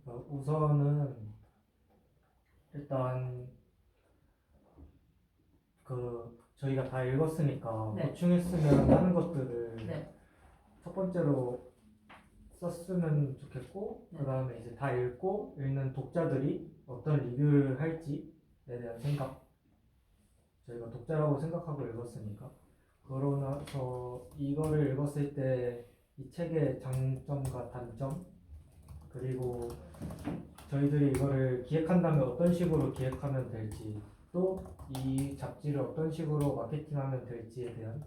우선은 일단 저희가 다 읽었으니까 네. 보충했으면 하는 것들을 네. 첫 번째로 썼으면 좋겠고, 네. 그 다음에 이제 다 읽는 독자들이 어떤 리뷰를 할지에 대한 생각, 저희가 독자라고 생각하고 읽었으니까, 그러고 나서 이거를 읽었을 때 이 책의 장점과 단점, 그리고 저희들이 이거를 기획한다면 어떤 식으로 기획하면 될지, 또 이 잡지를 어떤 식으로 마케팅하면 될지에 대한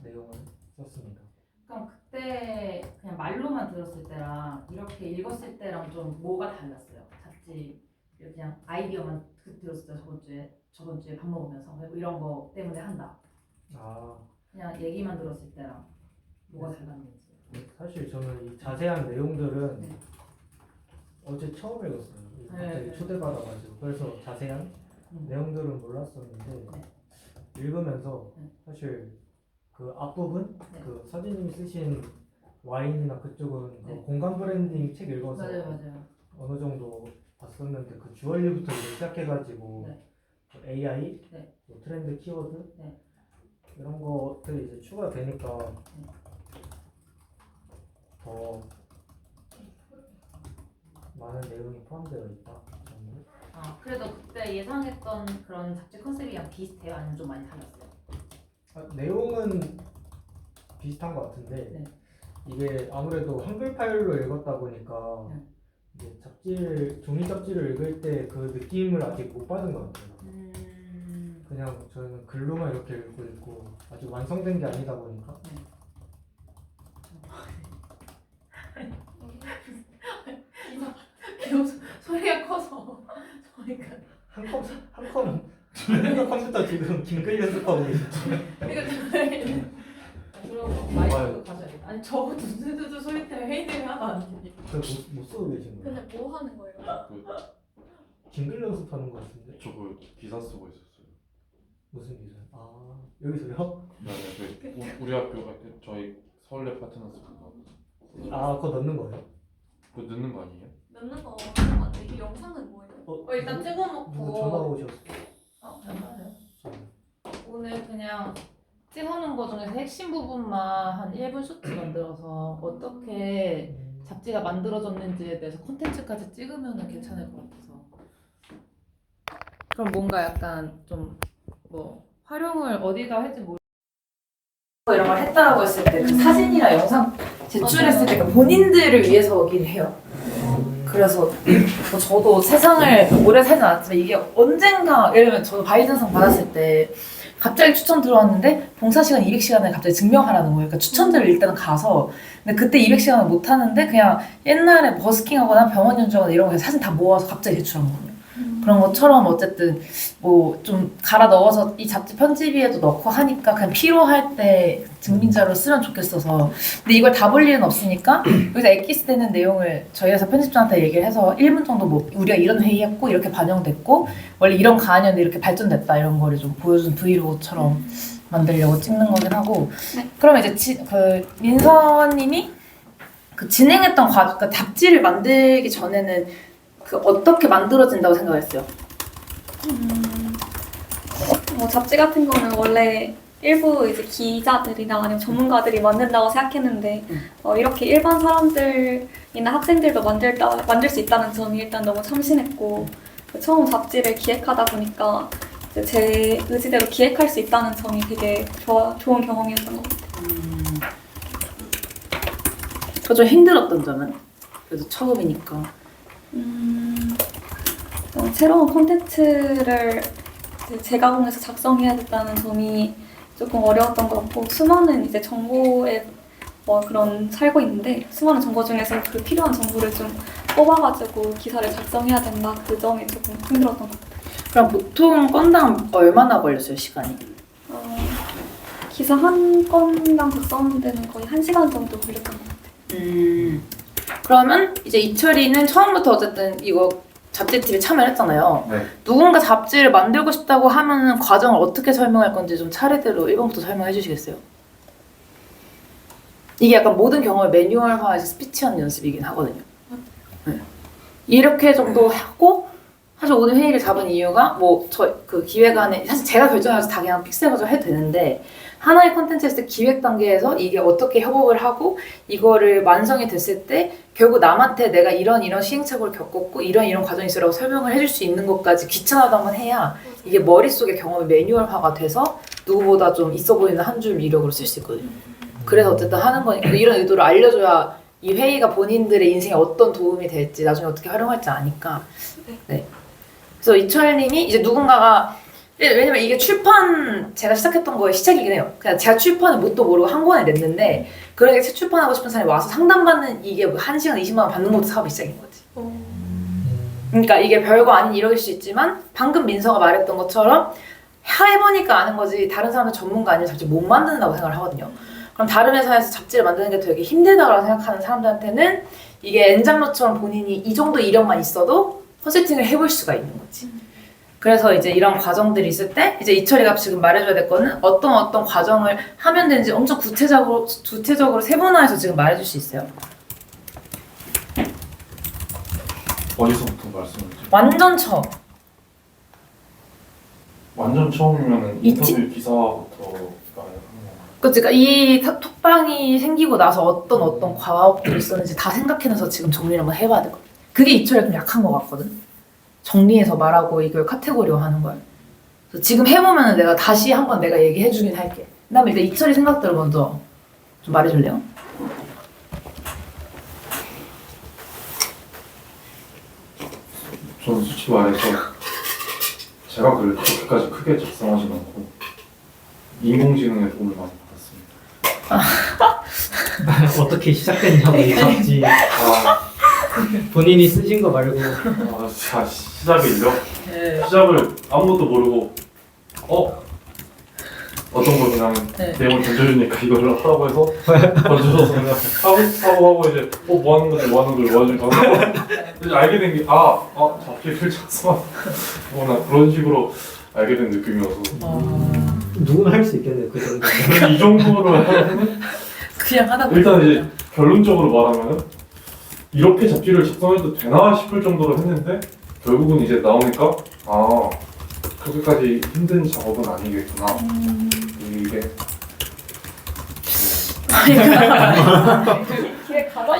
내용을 썼습니다. 그럼 그때 그냥 말로만 들었을 때랑 이렇게 읽었을 때랑 좀 뭐가 달랐어요? 잡지 그냥 아이디어만 들었을 때 저번 주에 밥 먹으면서 뭐 이런 거 때문에 한다. 그냥 얘기만 들었을 때랑 뭐가 달랐는지. 사실 저는 이 자세한 내용들은 네. 어제 처음 읽었어요. 갑자기 네. 초대받아가지고. 그래서 자세한 내용들은 몰랐었는데 네. 읽으면서 네. 사실 그 앞부분, 네. 그 서진님이 쓰신 와인이나 그쪽은 네. 그 공간 브랜딩 책 읽어서 맞아요. 어느 정도 봤었는데, 그 주얼리부터 시작해가지고 네. AI, 네. 트렌드 키워드, 네. 이런 것들이 이제 추가되니까 네. 더 많은 내용이 포함되어 있다 정도? 그래도 그때 예상했던 그런 잡지 컨셉이랑 비슷해요? 아니면 좀 많이 달랐어요? 내용은 비슷한 것 같은데, 네. 이게 아무래도 한글 파일로 읽었다 보니까 네. 이제 종이 잡지를 읽을 때 그 느낌을 아직 못 받은 것 같아요. 그냥 저희는 글로만 이렇게 읽고 있고 아직 완성된 게 아니다 보니까. 소리가 커서 저희가 한컴 컴퓨터 지금 긴글 연습하고 계시죠? 그럼 마이크도 가져야겠다. 아니 저거 두두두두 소리 때문에 회의 하나도 안 들려. 못 쓰고 계신 거예요? 근데 뭐 하는 거예요? 긴글 연습하는 것 같은데? 저 그 기사 쓰고 있었어요. 무슨 기사요? 여기서요? 네, 우리 학교 저희 서울대 파트너스 그거 그거 넣는 거예요? 그거 넣는 거 아니에요? 넣는 거 없는 것 같아. 이 영상은 뭐예요? 일단 찍어놓고. 누구 전화 오셨어? 잠깐만요. 오늘 그냥 찍어놓은 거 중에서 핵심 부분만 한 1분 쇼트 만들어서 어떻게 잡지가 만들어졌는지에 대해서 콘텐츠까지 찍으면 괜찮을 것 같아서. 그럼 뭔가 약간 좀 뭐 활용을 어디다 할지 모르. 이런 걸 했다라고 했을 때 그 사진이나 영상 제출했을 때 그 본인들을 위해서긴 해요. 그래서 뭐 저도 세상을 오래 살진 않았지만 이게 언젠가, 예를 들면 저도 바이든상 받았을 때 갑자기 추천 들어왔는데 봉사시간 200시간을 갑자기 증명하라는 거예요. 그러니까 추천들을 일단 가서, 근데 그때 200시간을 못 하는데 그냥 옛날에 버스킹하거나 병원 연주하거나 이런 거 사진 다 모아서 갑자기 제출한 거예요. 그런 것처럼 어쨌든 뭐 좀 갈아 넣어서 이 잡지 편집위에도 넣고 하니까 그냥 필요할 때 증빙자로 쓰면 좋겠어서. 근데 이걸 다 볼 일은 없으니까 여기서 엑기스 되는 내용을 저희 회사 편집장한테 얘기를 해서 1분 정도 뭐 우리가 이런 회의했고 이렇게 반영됐고 원래 이런 가안이었는데 이렇게 발전됐다 이런 거를 좀 보여준 브이로그처럼 만들려고 찍는 거긴 하고. 그럼 이제 민서님이 그 진행했던 과정, 그러니까 잡지를 만들기 전에는 그 어떻게 만들어진다고 생각했어요? 뭐 잡지 같은 거는 원래 일부 이제 기자들이나 아니면 전문가들이 만든다고 생각했는데 이렇게 일반 사람들이나 학생들도 만들 수 있다는 점이 일단 너무 참신했고, 처음 잡지를 기획하다 보니까 이제 제 의지대로 기획할 수 있다는 점이 되게 좋은 경험이었던 것 같아요. 좀 힘들었던 점은? 그래도 처음이니까. 새로운 콘텐츠를 재가공해서 작성해야 됐다는 점이 조금 어려웠던 것 같고, 수많은 이제 정보에 그런 살고 있는데 수많은 정보 중에서 그 필요한 정보를 좀 뽑아가지고 기사를 작성해야 된다, 그 점이 조금 힘들었던 것 같아요. 그럼 보통 건당 얼마나 걸렸어요, 시간이? 기사 한 건당 작성하는 데는 거의 1시간 정도 걸렸던 것 같아요. 그러면 이제 이철이는 처음부터 어쨌든 이거 잡지팀에 참여를 했잖아요. 네. 누군가 잡지를 만들고 싶다고 하면 과정을 어떻게 설명할 건지 좀 차례대로 1번부터 설명해 주시겠어요? 이게 약간 모든 경험을 매뉴얼화해서 스피치하는 연습이긴 하거든요. 네. 이렇게 정도 하고 사실 오늘 회의를 잡은 이유가 뭐 저 그 기획안에 사실 제가 결정해서 다 그냥 픽스해가지고 해도 되는데 하나의 콘텐츠 했을 때 기획 단계에서 이게 어떻게 협업을 하고 이거를 완성이 됐을 때 결국 남한테 내가 이런 시행착오를 겪었고 이런 과정이 있으라고 설명을 해줄 수 있는 것까지 귀찮아도 해야 이게 머릿속에 경험이 매뉴얼화가 돼서 누구보다 좀 있어 보이는 한 줄 이력으로 쓸 수 있거든요. 그래서 어쨌든 하는 거니까 이런 의도를 알려줘야 이 회의가 본인들의 인생에 어떤 도움이 될지 나중에 어떻게 활용할지 아니까. 네. 그래서 이철님이 이제 누군가가 왜냐면 이게 출판 제가 시작했던 거의 시작이긴 해요. 그냥 제가 출판을 뭣도 모르고 한 권에 냈는데 그렇게 책 출판하고 싶은 사람이 와서 상담받는 이게 뭐 1시간 20만 원 받는 것도 사업이 시작인 거지. 그러니까 이게 별거 아닌 이력일 수 있지만 방금 민서가 말했던 것처럼 해보니까 아는 거지 다른 사람은 전문가 아니면 잡지 못 만든다고 생각을 하거든요. 그럼 다른 회사에서 잡지를 만드는 게 되게 힘들다고 생각하는 사람들한테는 이게 엔잡러처럼 본인이 이 정도 이력만 있어도 컨설팅을 해볼 수가 있는 거지. 그래서 이제 이런 과정들이 있을 때 이제 이철이가 지금 말해줘야 될 거는 어떤 과정을 하면 되는지 엄청 구체적으로 세분화해서 지금 말해줄 수 있어요. 어디서부터 말씀을 드릴까요? 완전 처음. 완전 처음이면은 이 인터뷰 기사부터 말해요. 그치, 그러니까 이 톡방이 생기고 나서 어떤 과업들이 있었는지 다 생각해내서 지금 정리를 한번 해봐야 될 것 같아. 그게 이철이 좀 약한 것 같거든. 정리해서 말하고 이걸 카테고리화 하는 걸. 그래서 지금 해보면 내가 다시 한번 내가 얘기해주긴 할게. 그 다음에 일단 이철이 생각들을 먼저 좀 말해줄래요? 저는 솔직히 말해서 제가 그렇게까지 크게 작성하진 않고 인공지능의 도움을 많이 받았습니다. 어떻게 시작했냐고 이 잡지 본인이 쓰신 거 말고 자 시작이죠. 네. 시작을 아무것도 모르고 어떤 걸 그냥 네. 내용을 던져주니까 이거를 하라고 해서 던져줘서 그냥 하고 이제 뭐 하는 거지 이제 알게 된 게 잡지를 작성하구나 그런 식으로 알게 된 느낌이어서 누구나 할 수 있겠네요. 그 정도. 이 정도로 하면은 그냥 하다 보니까 일단 이제 결론적으로 말하면은 이렇게 잡지를 작성해도 되나 싶을 정도로 했는데 결국은 이제 나오니까 그렇게까지 힘든 작업은 아니겠구나. 이게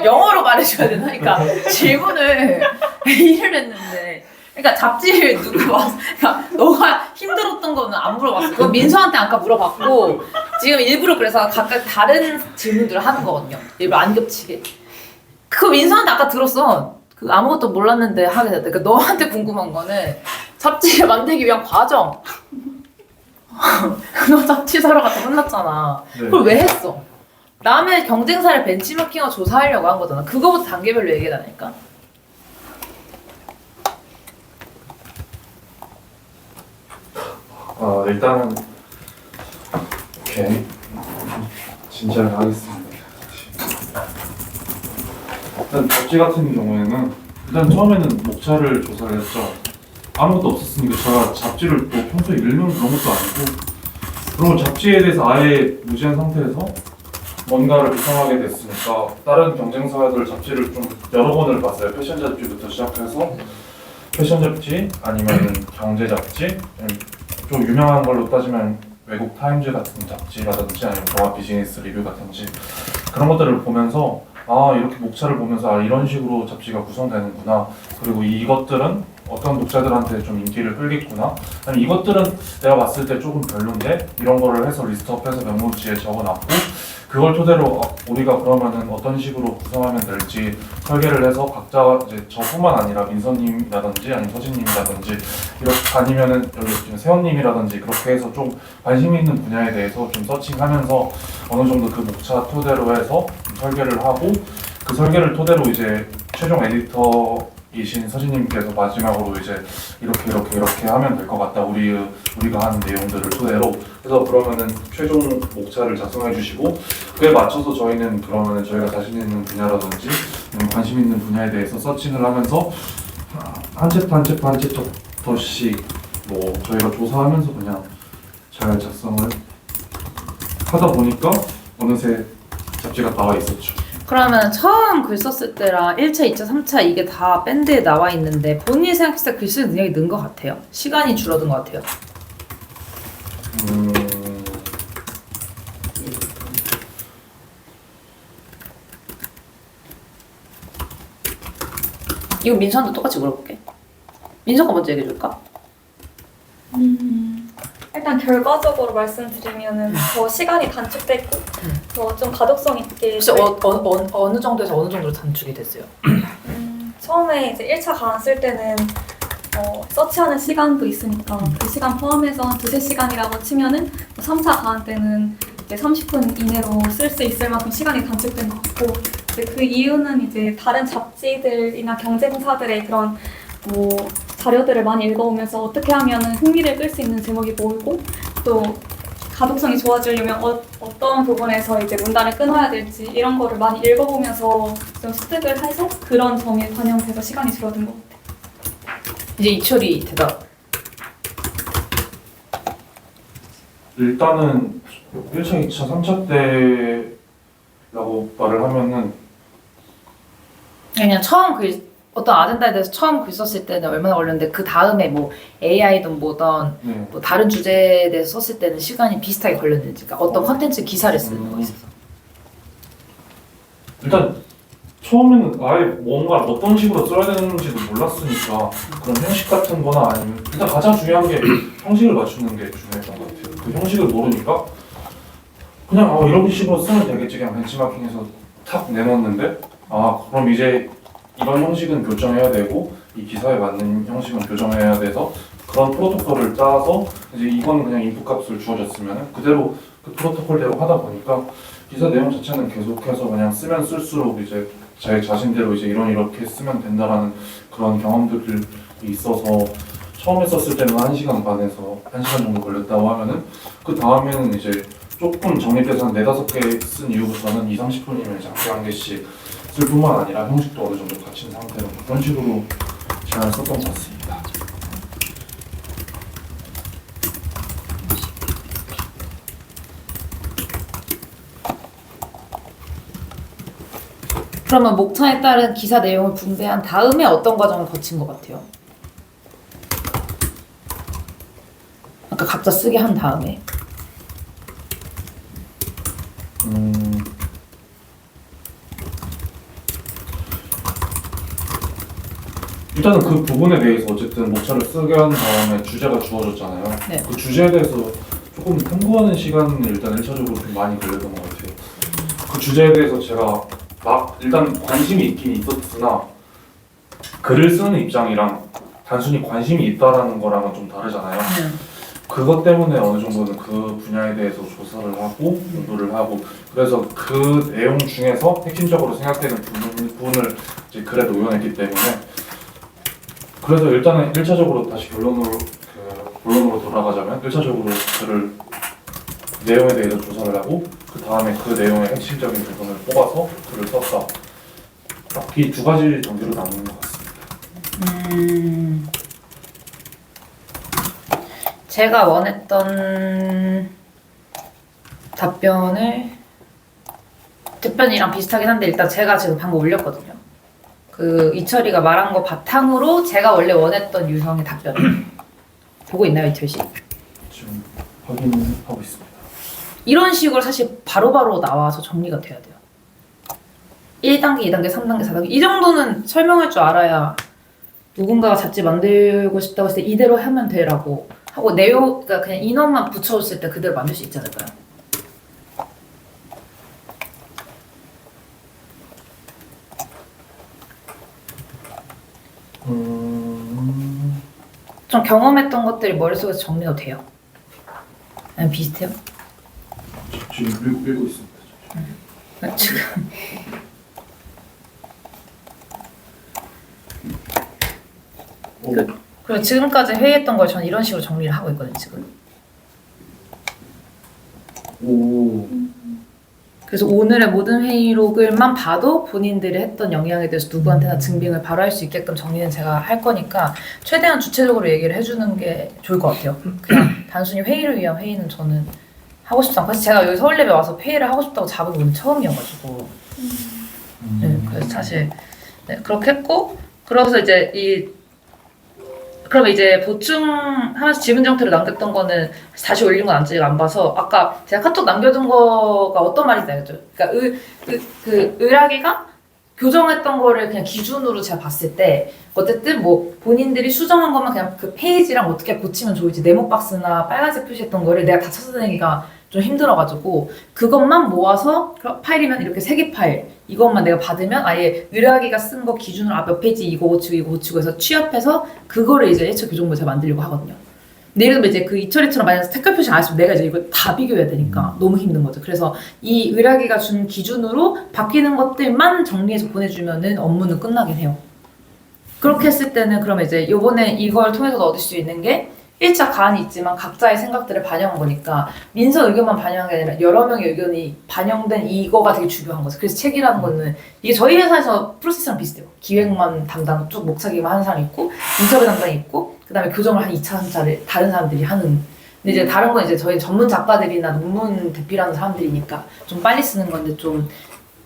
영어로 말해줘야 되나? 그러니까 질문을 A를 했는데 그러니까 잡지를 누구 와서 그러니까 너가 힘들었던 거는 안 물어봤어. 그거 민서한테 아까 물어봤고 지금 일부러 그래서 각각 다른 질문들을 하는 거거든요. 일부러 안 겹치게. 그거 민서한테 아까 들었어. 그 아무것도 몰랐는데 하게 됐다. 그러니까 너한테 궁금한 거는 잡지를 만들기 위한 과정. 너 잡지 사러 갔다 혼났잖아. 네. 그걸 왜 했어? 남의 경쟁사를 벤치마킹하고 조사하려고 한 거잖아. 그거부터 단계별로 얘기하니까. 일단은 오케이 진지하게 하겠습니다. 일단 잡지 같은 경우에는 일단 처음에는 목차를 조사를 했죠. 아무것도 없었으니까 제가 잡지를 또 평소에 읽는 그런 것도 아니고 그리고 잡지에 대해서 아예 무지한 상태에서 뭔가를 구성하게 됐으니까 다른 경쟁사들 잡지를 좀 여러 권을 봤어요. 패션 잡지부터 시작해서 패션 잡지 아니면 경제 잡지 좀 유명한 걸로 따지면 외국 타임즈 같은 잡지라든지 아니면 종합 비즈니스 리뷰 같은지 그런 것들을 보면서 이렇게 목차를 보면서 이런 식으로 잡지가 구성되는구나. 그리고 이것들은 어떤 독자들한테 좀 인기를 끌겠구나. 아니면 이것들은 내가 봤을 때 조금 별론데 이런 거를 해서 리스트업해서 메모지에 적어놨고 그걸 토대로 우리가 그러면은 어떤 식으로 구성하면 될지 설계를 해서 각자 이제 저뿐만 아니라 민서님이라든지 아니면 서진님이라든지 이렇게 아니면은 여기 지금 세원님이라든지 그렇게 해서 좀 관심 있는 분야에 대해서 좀 서칭하면서 어느 정도 그 목차 토대로 해서 설계를 하고 그 설계를 토대로 이제 최종 에디터이신 서진님께서 마지막으로 이제 이렇게 하면 될 것 같다. 우리가 하는 내용들을 토대로 그래서 그러면은 최종 목차를 작성해 주시고 그에 맞춰서 저희는 그러면은 저희가 자신 있는 분야라든지 관심 있는 분야에 대해서 서칭을 하면서 한 챕터씩 뭐 저희가 조사하면서 그냥 잘 작성을 하다 보니까 어느새 잡지가 나와 있었죠. 그러면 처음 글 썼을 때랑 1차, 2차, 3차 이게 다 밴드에 나와 있는데 본인이 생각했을 때 글 쓰는 능력이 는 것 같아요? 시간이 줄어든 것 같아요? 이거 민수한테 똑같이 물어볼게. 민수가 먼저 얘기해줄까? 일단 결과적으로 말씀드리면은 더 시간이 단축됐고 더 좀 가독성 있게 혹시 어느 정도에서 어느 정도로 단축이 됐어요? 처음에 이제 1차 강한 쓸 때는 서치하는 시간도 있으니까 그 시간 포함해서 한 2-3시간이라고 치면은 3차 강한 때는 이제 30분 이내로 쓸 수 있을 만큼 시간이 단축된 것 같고 이제 그 이유는 이제 다른 잡지들이나 경쟁사들의 그런 뭐 자료들을 많이 읽어오면서 어떻게 하면 흥미를 끌 수 있는 제목이 보이고 또 가독성이 좋아지려면 어떤 부분에서 이제 문단을 끊어야 될지 이런 거를 많이 읽어보면서 좀 습득을 해서 그런 점이 반영돼서 시간이 줄어든 것 같아요. 이제 이철이 대답. 일단은 1차, 2차, 3차 때라고 말을 하면은 그냥 처음 어떤 아젠다에 대해서 처음 글 썼을 때는 얼마나 걸렸는데 그 다음에 뭐 AI든 뭐든 네. 뭐 다른 주제에 대해서 썼을 때는 시간이 비슷하게 걸렸는지, 그러니까 어떤 컨텐츠 기사를 쓰는 거 있어서. 일단 처음에는 아예 뭔가 어떤 식으로 써야 되는지도 몰랐으니까 그런 형식 같은 거나 아니면 일단 가장 중요한 게 형식을 맞추는 게 중요했던 것 같아요. 그 형식을 모르니까 그냥 이런 식으로 쓰면 되겠지 그냥 벤치마킹해서 탁 내놓는데 그럼 이제 이런 형식은 교정해야 되고 이 기사에 맞는 형식은 교정해야 돼서 그런 프로토콜을 짜서 이제 이건 그냥 인풋 값을 주어졌으면 그대로 그 프로토콜대로 하다 보니까 기사 내용 자체는 계속해서 그냥 쓰면 쓸수록 이제 제 자신대로 이제 이렇게 쓰면 된다라는 그런 경험들이 있어서 처음에 썼을 때는 1시간 반에서 1시간 정도 걸렸다고 하면은 그 다음에는 이제 조금 정립돼서 한 4-5개 쓴 이후부터는 20-30분이면 이제 한 개씩 쓸 뿐만 아니라 형식도 어느 정도 갖춘 상태로 그런 식으로 잘 썼던 것 같습니다. 그러면 목차에 따른 기사 내용을 분배한 다음에 어떤 과정을 거친 것 같아요? 아까 각자 쓰게 한 다음에. 일단은 그 부분에 대해서 어쨌든 목차를 쓰게 한 다음에 주제가 주어졌잖아요. 네. 그 주제에 대해서 조금 탐구하는 시간을 일단 1차적으로 좀 많이 걸렸던 것 같아요. 그 주제에 대해서 제가 막 일단 관심이 있긴 있었으나 글을 쓰는 입장이랑 단순히 관심이 있다라는 거랑은 좀 다르잖아요. 그것 때문에 어느 정도는 그 분야에 대해서 조사를 하고 공부를 하고 그래서 그 내용 중에서 핵심적으로 생각되는 부분을 이제 글에 녹여냈기 때문에 그래서 일단은 1차적으로 다시 본론으로 돌아가자면 1차적으로 글을 내용에 대해서 조사를 하고 그 다음에 그 내용의 핵심적인 부분을 뽑아서 글을 썼다. 딱 이 두 가지 정도로 나누는 것 같습니다. 제가 원했던 답변이랑 비슷하긴 한데 일단 제가 지금 방금 올렸거든요. 그 이철이가 말한 거 바탕으로 제가 원래 원했던 유형의 답변 보고 있나요, 이철 씨? 지금 확인하고 있습니다. 이런 식으로 사실 바로바로 나와서 정리가 돼야 돼요. 1단계, 2단계, 3단계, 4단계 이 정도는 설명할 줄 알아야 누군가가 잡지 만들고 싶다고 했을 때 이대로 하면 돼라고 하고 내용, 그러니까 그냥 인원만 붙여줬을 때 그대로 만들 수 있지 않을까요? 좀 경험했던 것들이 머릿속에서 정리가 돼요? 아니면 비슷해요? 지금 읽고 있습니다. 지금 그리고 지금까지 회의했던 걸 저는 이런 식으로 정리를 하고 있거든요, 지금. 그래서 오늘의 모든 회의록을만 봐도 본인들이 했던 영향에 대해서 누구한테나 증빙을 바로 할 수 있게끔 정리는 제가 할 거니까 최대한 주체적으로 얘기를 해주는 게 좋을 것 같아요. 그냥 단순히 회의를 위한 회의는 저는 하고 싶지 않고 사실 제가 여기 서울랩에 와서 회의를 하고 싶다고 잡은 건 처음이어가지고 네, 그래서 사실 네, 그렇게 했고 그러고서 이제 그럼 이제 보충하면서 지문 형태로 남겼던 거는 다시 올린 건 아직 안 봐서 아까 제가 카톡 남겨둔 거가 어떤 말인지 알겠죠? 그러니까 의라기가 교정했던 거를 그냥 기준으로 제가 봤을 때 어쨌든 뭐 본인들이 수정한 것만 그냥 그 페이지랑 어떻게 고치면 좋을지 네모박스나 빨간색 표시했던 거를 내가 다 찾아내기가 좀 힘들어가지고 그것만 모아서 파일이면 이렇게 3개 파일 이것만 내가 받으면 아예 의뢰하기가 쓴 거 기준으로 몇 페이지 이거 고치고 해서 취합해서 그거를 이제 1차 교정본을 제가 만들려고 하거든요. 근데 예를 들면 이제 그 이철이처럼 만약 색깔 표시 안 했으면 내가 이제 이거 다 비교해야 되니까 너무 힘든 거죠. 그래서 이 의뢰하기가 준 기준으로 바뀌는 것들만 정리해서 보내주면은 업무는 끝나긴 해요. 그렇게 했을 때는 그러면 이제 요번에 이걸 통해서 얻을 수 있는 게 1차 가안이 있지만 각자의 생각들을 반영한 거니까 민서 의견만 반영한 게 아니라 여러 명의 의견이 반영된 이거가 되게 중요한 거죠. 그래서 책이라는 거는 이게 저희 회사에서 프로세스랑 비슷해요. 기획만 담당 쭉 목차기만 하는 사람이 있고 인터뷰 담당이 있고 그 다음에 교정을 한 2차, 3차를 다른 사람들이 하는 근데 이제 다른 건 이제 저희 전문 작가들이나 논문 대필하는 사람들이니까 좀 빨리 쓰는 건데 좀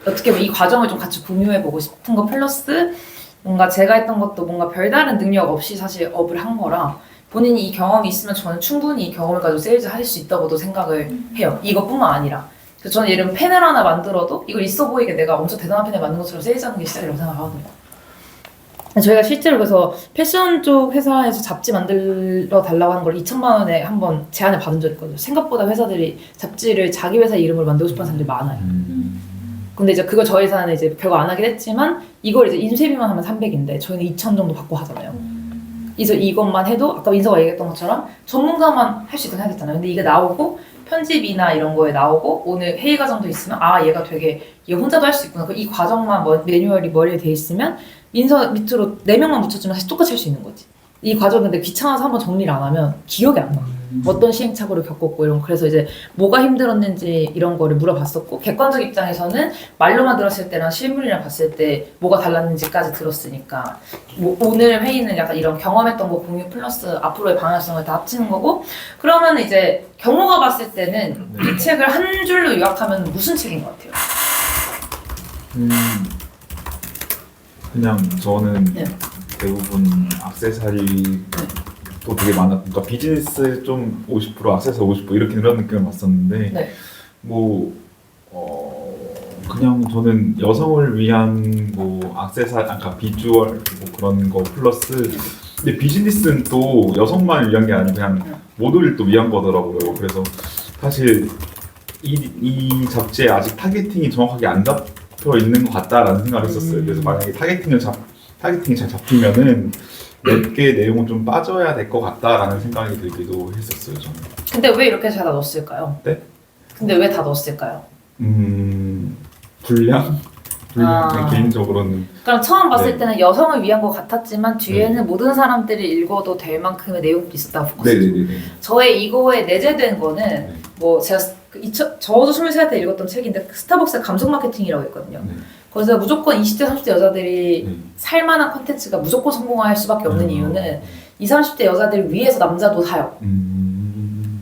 어떻게 보면 이 과정을 좀 같이 공유해보고 싶은 거 플러스 뭔가 제가 했던 것도 뭔가 별다른 능력 없이 사실 업을 한 거라 본인이 이 경험이 있으면 저는 충분히 이 경험을 가지고 세일즈 할 수 있다고도 생각을 해요. 이것뿐만 아니라. 그래서 저는 예를 들면 펜을 하나 만들어도 이걸 있어 보이게 내가 엄청 대단한 펜을 만든 것처럼 세일즈하는 게 시작이라고 생각하거든요. 저희가 실제로 그래서 패션 쪽 회사에서 잡지 만들어 달라고 하는 걸 2천만 원에 한번 제안을 받은 적이 있거든요. 생각보다 회사들이 잡지를 자기 회사 이름으로 만들고 싶어하는 사람들이 많아요. 근데 이제 그거 저희 회사는 이제 결국 안 하긴 했지만 이걸 이제 인쇄비만 하면 300인데 저희는 2천 정도 받고 하잖아요. 그래서 이것만 해도 아까 민서가 얘기했던 것처럼 전문가만 할 수 있다고 생각했잖아요. 근데 이게 나오고 편집이나 이런 거에 나오고 오늘 회의 과정도 있으면 아 얘가 되게 얘 혼자도 할 수 있구나. 이 과정만 매뉴얼이 머리에 돼 있으면 민서 밑으로 4명만 붙여주면 사실 똑같이 할 수 있는 거지. 이 과정 근데 귀찮아서 한번 정리를 안 하면 기억이 안 나. 어떤 시행착오를 겪었고 이런 거. 그래서 이제 뭐가 힘들었는지 이런 거를 물어봤었고 객관적 입장에서는 말로만 들었을 때랑 실물이랑 봤을 때 뭐가 달랐는지까지 들었으니까 뭐 오늘 회의는 약간 이런 경험했던 거 공유 플러스 앞으로의 방향성을 다 합치는 거고 그러면 이제 경호가 봤을 때는 이 책을 한 줄로 요약하면 무슨 책인 것 같아요? 그냥 저는 네. 대부분 액세서리도 되게 많았고 그러니까 비즈니스 좀 50% 액세서리 50% 이렇게 이런 느낌을 봤었는데 네. 뭐 그냥 저는 여성을 위한 뭐 액세서리 아까 비주얼 뭐 그런 거 플러스 근데 비즈니스는 또 여성만을 위한 게 아니고 그냥 모두를 또 위한 거더라고요. 그래서 사실 이 잡지에 아직 타겟팅이 정확하게 안 잡혀 있는 것 같다라는 생각을 했었어요. 그래서 만약에 타겟팅이 잘 잡히면은 몇 개 내용은 좀 빠져야 될 것 같다라는 생각이 들기도 했었어요. 저는. 근데 왜 이렇게 다 넣었을까요? 네? 근데 왜 다 넣었을까요? 분량 아. 개인적으로는 그럼 처음 봤을 네. 때는 여성을 위한 것 같았지만 뒤에는 모든 사람들이 읽어도 될 만큼의 내용도 있었다고 봤거든요. 네네네. 저의 이거에 내재된 거는 뭐 제가 저도 23살 때 읽었던 책인데 스타벅스의 감성 마케팅이라고 있거든요. 네. 거기서 무조건 20대, 30대 여자들이 네. 살만한 콘텐츠가 무조건 성공할 수밖에 없는 이유는 20, 30대 여자들을 위해서 남자도 사요.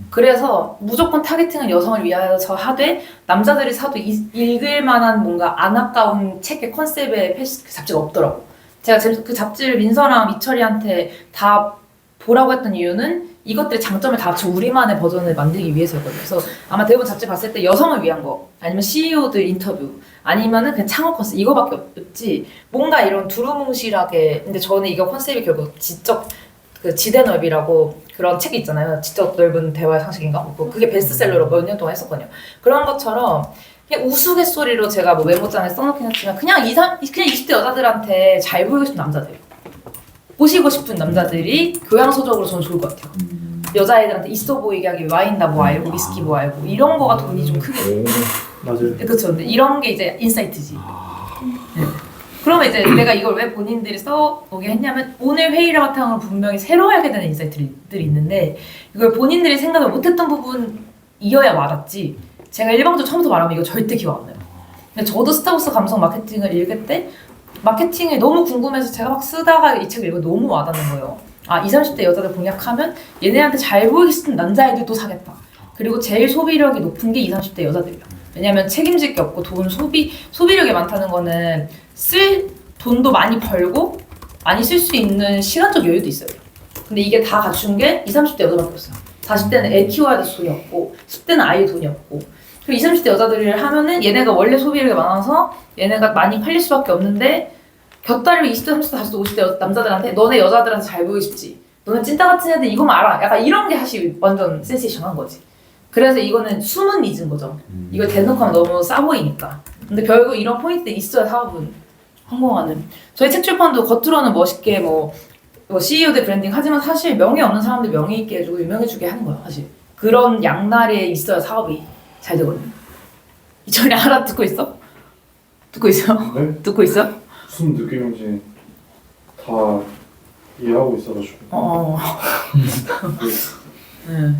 그래서 무조건 타겟팅은 여성을 위해서 하되 남자들이 사도 읽을 만한 뭔가 안 아까운 책의 컨셉의 잡지가 없더라고. 제가 그 잡지를 민서랑 이철이한테 다 보라고 했던 이유는 이것들의 장점을 다 합쳐 우리만의 버전을 만들기 위해서였거든요. 그래서 아마 대부분 잡지 봤을 때 여성을 위한 거 아니면 CEO들 인터뷰 아니면은 그냥 창업 컨셉 이거밖에 없지 뭔가 이런 두루뭉실하게 근데 저는 이거 컨셉이 결국 지적 그 지대 넓이라고 그런 책이 있잖아요. 지적 넓은 대화의 상식인가? 그게 베스트셀러로 몇 년 동안 했었거든요. 그런 것처럼 그냥 우스갯소리로 제가 뭐 메모장에 써놓긴 했지만 그냥 20대 여자들한테 잘 보이고 싶은 남자들 보시고 싶은 남자들이 교양서적으로 저는 좋을 것 같아요. 여자애들한테 있어 보이게 하기 와인 나 뭐 알고 위스키 뭐 알고 이런 거가 돈이 좀 크게 맞아요. 그렇죠. 근데 이런 게 이제 인사이트지. 네. 그러면 이제 내가 이걸 왜 본인들이 써오게 했냐면 오늘 회의를 바탕으로 분명히 새로 알게 되는 인사이트들이 있는데 이걸 본인들이 생각을 못했던 부분이어야 와닿지 제가 일방적으로 처음부터 말하면 이거 절대 기억 안 나요. 근데 저도 스타벅스 감성 마케팅을 읽을 때 마케팅이 너무 궁금해서 제가 막 쓰다가 이 책을 읽고 너무 와닿는 거예요. 아, 20, 30대 여자들 공략하면 얘네한테 잘 보이기 싫은 남자애들도 사겠다. 그리고 제일 소비력이 높은 게 20, 30대 여자들이야. 왜냐면 책임질 게 없고 소비력이 많다는 거는 쓸 돈도 많이 벌고 많이 쓸 수 있는 시간적 여유도 있어요. 근데 이게 다 갖춘 게 20, 30대 여자밖에 없어요. 40대는 애 키워야 돼서 돈이 없고 10대는 아예 돈이 없고 그리고 20, 30대 여자들을 하면은 얘네가 원래 소비력이 많아서 얘네가 많이 팔릴 수밖에 없는데 곁다리로 20대, 30대, 40대, 50대 남자들한테 너네 여자들한테 잘 보이고 싶지. 너네 찐따 같은 애들 이거만 알아. 약간 이런 게 사실 완전 센세이션한 거지. 그래서 이거는 숨은 니즈인 거죠. 이걸 대놓고 하면 너무 싸 보이니까. 근데 결국 이런 포인트들이 있어야 사업은 성공하는. 저희 책 출판도 겉으로는 멋있게 뭐 CEO들 브랜딩 하지만 사실 명예 없는 사람들 명예 있게 해주고 유명해주게 하는 거야 사실. 그런 양날에 있어야 사업이 잘 되거든요. 이천이 알아듣고 있어? 듣고 있어? 네? 듣고 있어? 무슨 느낌인지 다 이해하고 있어가지고. 네.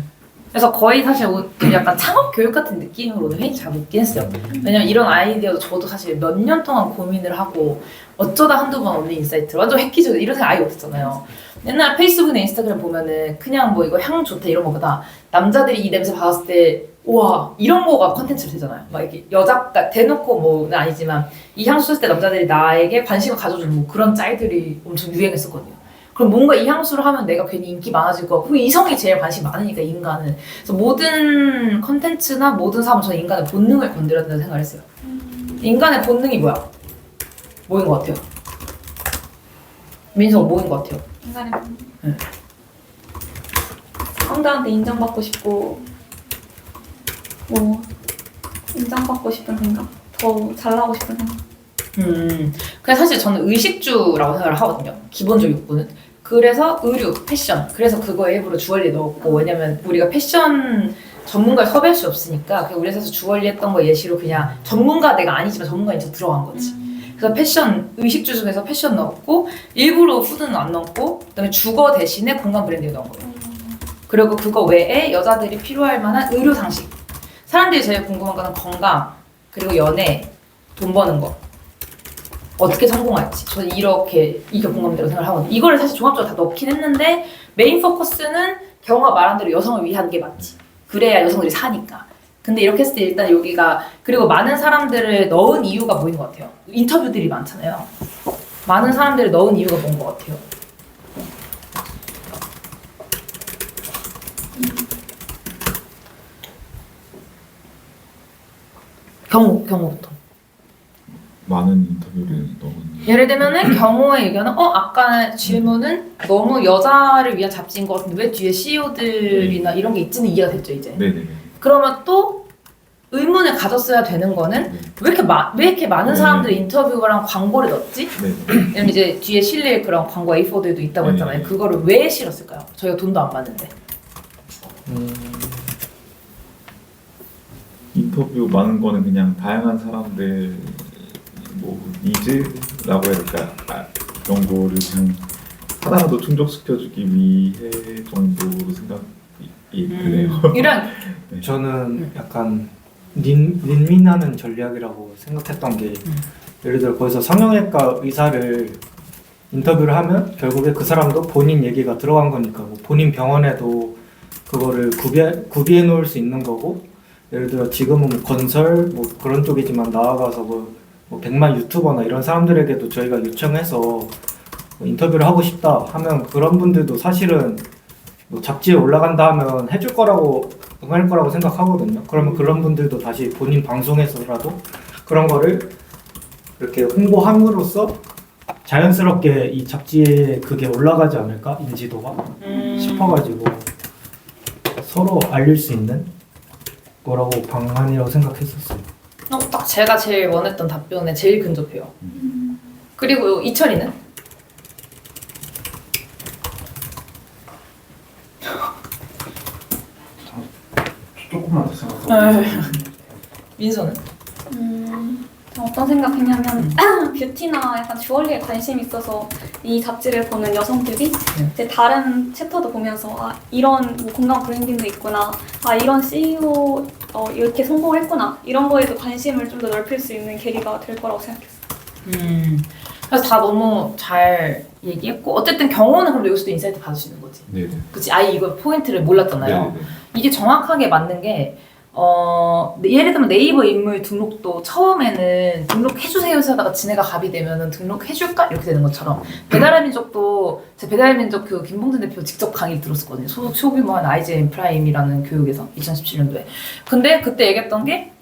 그래서 거의 사실 약간 창업 교육 같은 느낌으로는 회의 잘 먹긴 했어요. 왜냐면 이런 아이디어도 저도 사실 몇 년 동안 고민을 하고 어쩌다 한두 번 얻는 인사이트 완전 획기적으로 이런 생각 아예 못했잖아요. 옛날 페이스북이나 인스타그램 보면은 그냥 뭐 이거 향 좋다 이런 거보다 남자들이 이 냄새 받았을 때 우와 이런 거가 컨텐츠로 되잖아요. 막 이렇게 여자가 대놓고 뭐는 아니지만 이 향수 쓸 때 남자들이 나에게 관심을 가져주는 뭐 그런 짤들이 엄청 유행했었거든요. 그럼 뭔가 이 향수를 하면 내가 괜히 인기 많아질 거 같고 이성이 제일 관심 많으니까 인간은. 그래서 모든 컨텐츠나 모든 사업은 저는 인간의 본능을 건드려야 된다고 생각을 했어요. 인간의 본능이 뭐야? 뭐인 것 같아요? 민석 뭐인 것 같아요? 인간의 본능. 네. 상대한테 인정받고 싶고 뭐 인정받고 싶은 생각, 더 잘나고 싶은 생각. 그래서 사실 저는 의식주라고 생각을 하거든요. 기본적 욕구는. 그래서 의류, 패션. 그래서 그거에 일부러 주얼리 넣었고 왜냐면 우리가 패션 전문가를 섭외할 수 없으니까 그냥 우리 회사에서 주얼리 했던 거 예시로 그냥 전문가 내가 아니지만 전문가인 척 들어간 거지. 그래서 패션, 의식주 중에서 패션 넣었고 일부러 푸드는 안 넣었고 그다음에 주거 대신에 공간 브랜딩을 넣은 거예요. 그리고 그거 외에 여자들이 필요할 만한 의료 상식. 사람들이 제일 궁금한 거는 건강, 그리고 연애, 돈 버는 거. 어떻게 성공할지. 저는 이게 공감대로 생각을 하거든요. 이거를 사실 종합적으로 다 넣긴 했는데 메인 포커스는 경호가 말한 대로 여성을 위한 게 맞지. 그래야 여성들이 사니까. 근데 이렇게 했을 때 일단 여기가 그리고 많은 사람들을 넣은 이유가 뭐인 것 같아요? 인터뷰들이 많잖아요. 많은 사람들을 넣은 이유가 뭔 것 같아요? 경호부터. 많은 인터뷰를 넣은. 예를 들면은 경호의 의견은 아까 질문은 너무 여자를 위한 잡지인 것 같은데 왜 뒤에 CEO들이나 이런 게 있지는 이해가 됐죠 이제. 네네네. 그러면 또 의문을 가졌어야 되는 거는 왜 이렇게 많은 사람들이 인터뷰랑 광고를 넣었지? 네. 왜냐면 이제 뒤에 실릴 그런 광고 A4들도 있다고 네. 했잖아요. 그거를 왜 실었을까요? 저희가 돈도 안 받는데. 인터뷰 많은 거는 그냥 다양한 사람들 뭐 니즈라고 해야 될까 그런 거를 그냥 하나라도 충족시켜주기 위해 정도로 생각이 드네요. 이런 저는 약간 윈윈하는 전략이라고 생각했던 게 예를 들어 거기서 성형외과 의사를 인터뷰를 하면 결국에 그 사람도 본인 얘기가 들어간 거니까 뭐 본인 병원에도 그거를 구비해 놓을 수 있는 거고 예를 들어 지금은 뭐 건설 뭐 그런 쪽이지만 나아가서 뭐 100만 유튜버나 이런 사람들에게도 저희가 요청해서 뭐 인터뷰를 하고 싶다 하면 그런 분들도 사실은 뭐 잡지에 올라간다 하면 해줄 거라고 응할 거라고 생각하거든요. 그러면 그런 분들도 다시 본인 방송에서라도 그런 거를 이렇게 홍보함으로써 자연스럽게 이 잡지에 그게 올라가지 않을까 인지도가 싶어가지고 서로 알릴 수 있는 거라고 방안이라고 생각했었어요. 딱 제가 제일 원했던 답변에 제일 근접해요. 그리고 이철이는? 조금만 더 생각하고. 민서는? 저 어떤 생각했냐면 뷰티나 약간 주얼리에 관심이 있어서 이 잡지를 보는 여성들이 이제 다른 챕터도 보면서 이런 뭐 건강 브랜딩도 있구나, 이런 CEO 이렇게 성공했구나 이런 거에도 관심을 좀 더 넓힐 수 있는 계기가 될 거라고 생각했어요. 그래서 다 너무 잘 얘기했고 어쨌든 경호는 그럼 여기서도 인사이트 받을 수 있는 거지. 네네. 그치? 아예 이거 포인트를 몰랐잖아요. 네네. 이게 정확하게 맞는 게 예를 들면 네이버 인물 등록도 처음에는 등록해주세요 하다가 지네가 갑이 되면은 등록해줄까? 이렇게 되는 것처럼 배달의 민족도 제 배달의 민족 그 김봉준 대표 직접 강의를 들었었거든요. 소규모한 IGN 프라임이라는 교육에서 2017년도에. 근데 그때 얘기했던 게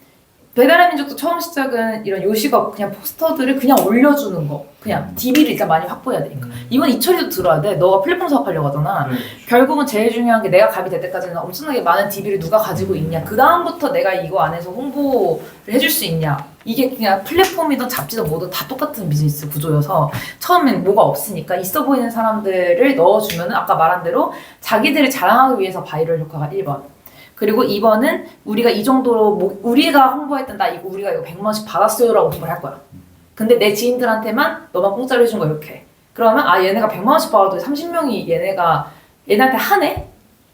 배달의 민족도 처음 시작은 이런 요식업 그냥 포스터들을 그냥 올려주는 거 그냥 DB를 일단 많이 확보해야 되니까 이건 이철이도 들어야 돼. 너가 플랫폼 사업하려고 하잖아. 결국은 제일 중요한 게 내가 갑이 될 때까지는 엄청나게 많은 DB를 누가 가지고 있냐 그 다음부터 내가 이거 안에서 홍보를 해줄 수 있냐 이게 그냥 플랫폼이든 잡지든 뭐든 다 똑같은 비즈니스 구조여서 처음엔 뭐가 없으니까 있어 보이는 사람들을 넣어주면 아까 말한 대로 자기들을 자랑하기 위해서 바이럴 효과가 1번 그리고 2번은 우리가 이 정도로 우리가 홍보했던 우리가 이거 100만 원씩 받았어요라고 홍보를 할 거야. 근데 내 지인들한테만 너만 공짜로 해준 거 이렇게. 그러면 얘네가 100만 원씩 받아도 30명이 얘네한테 하네?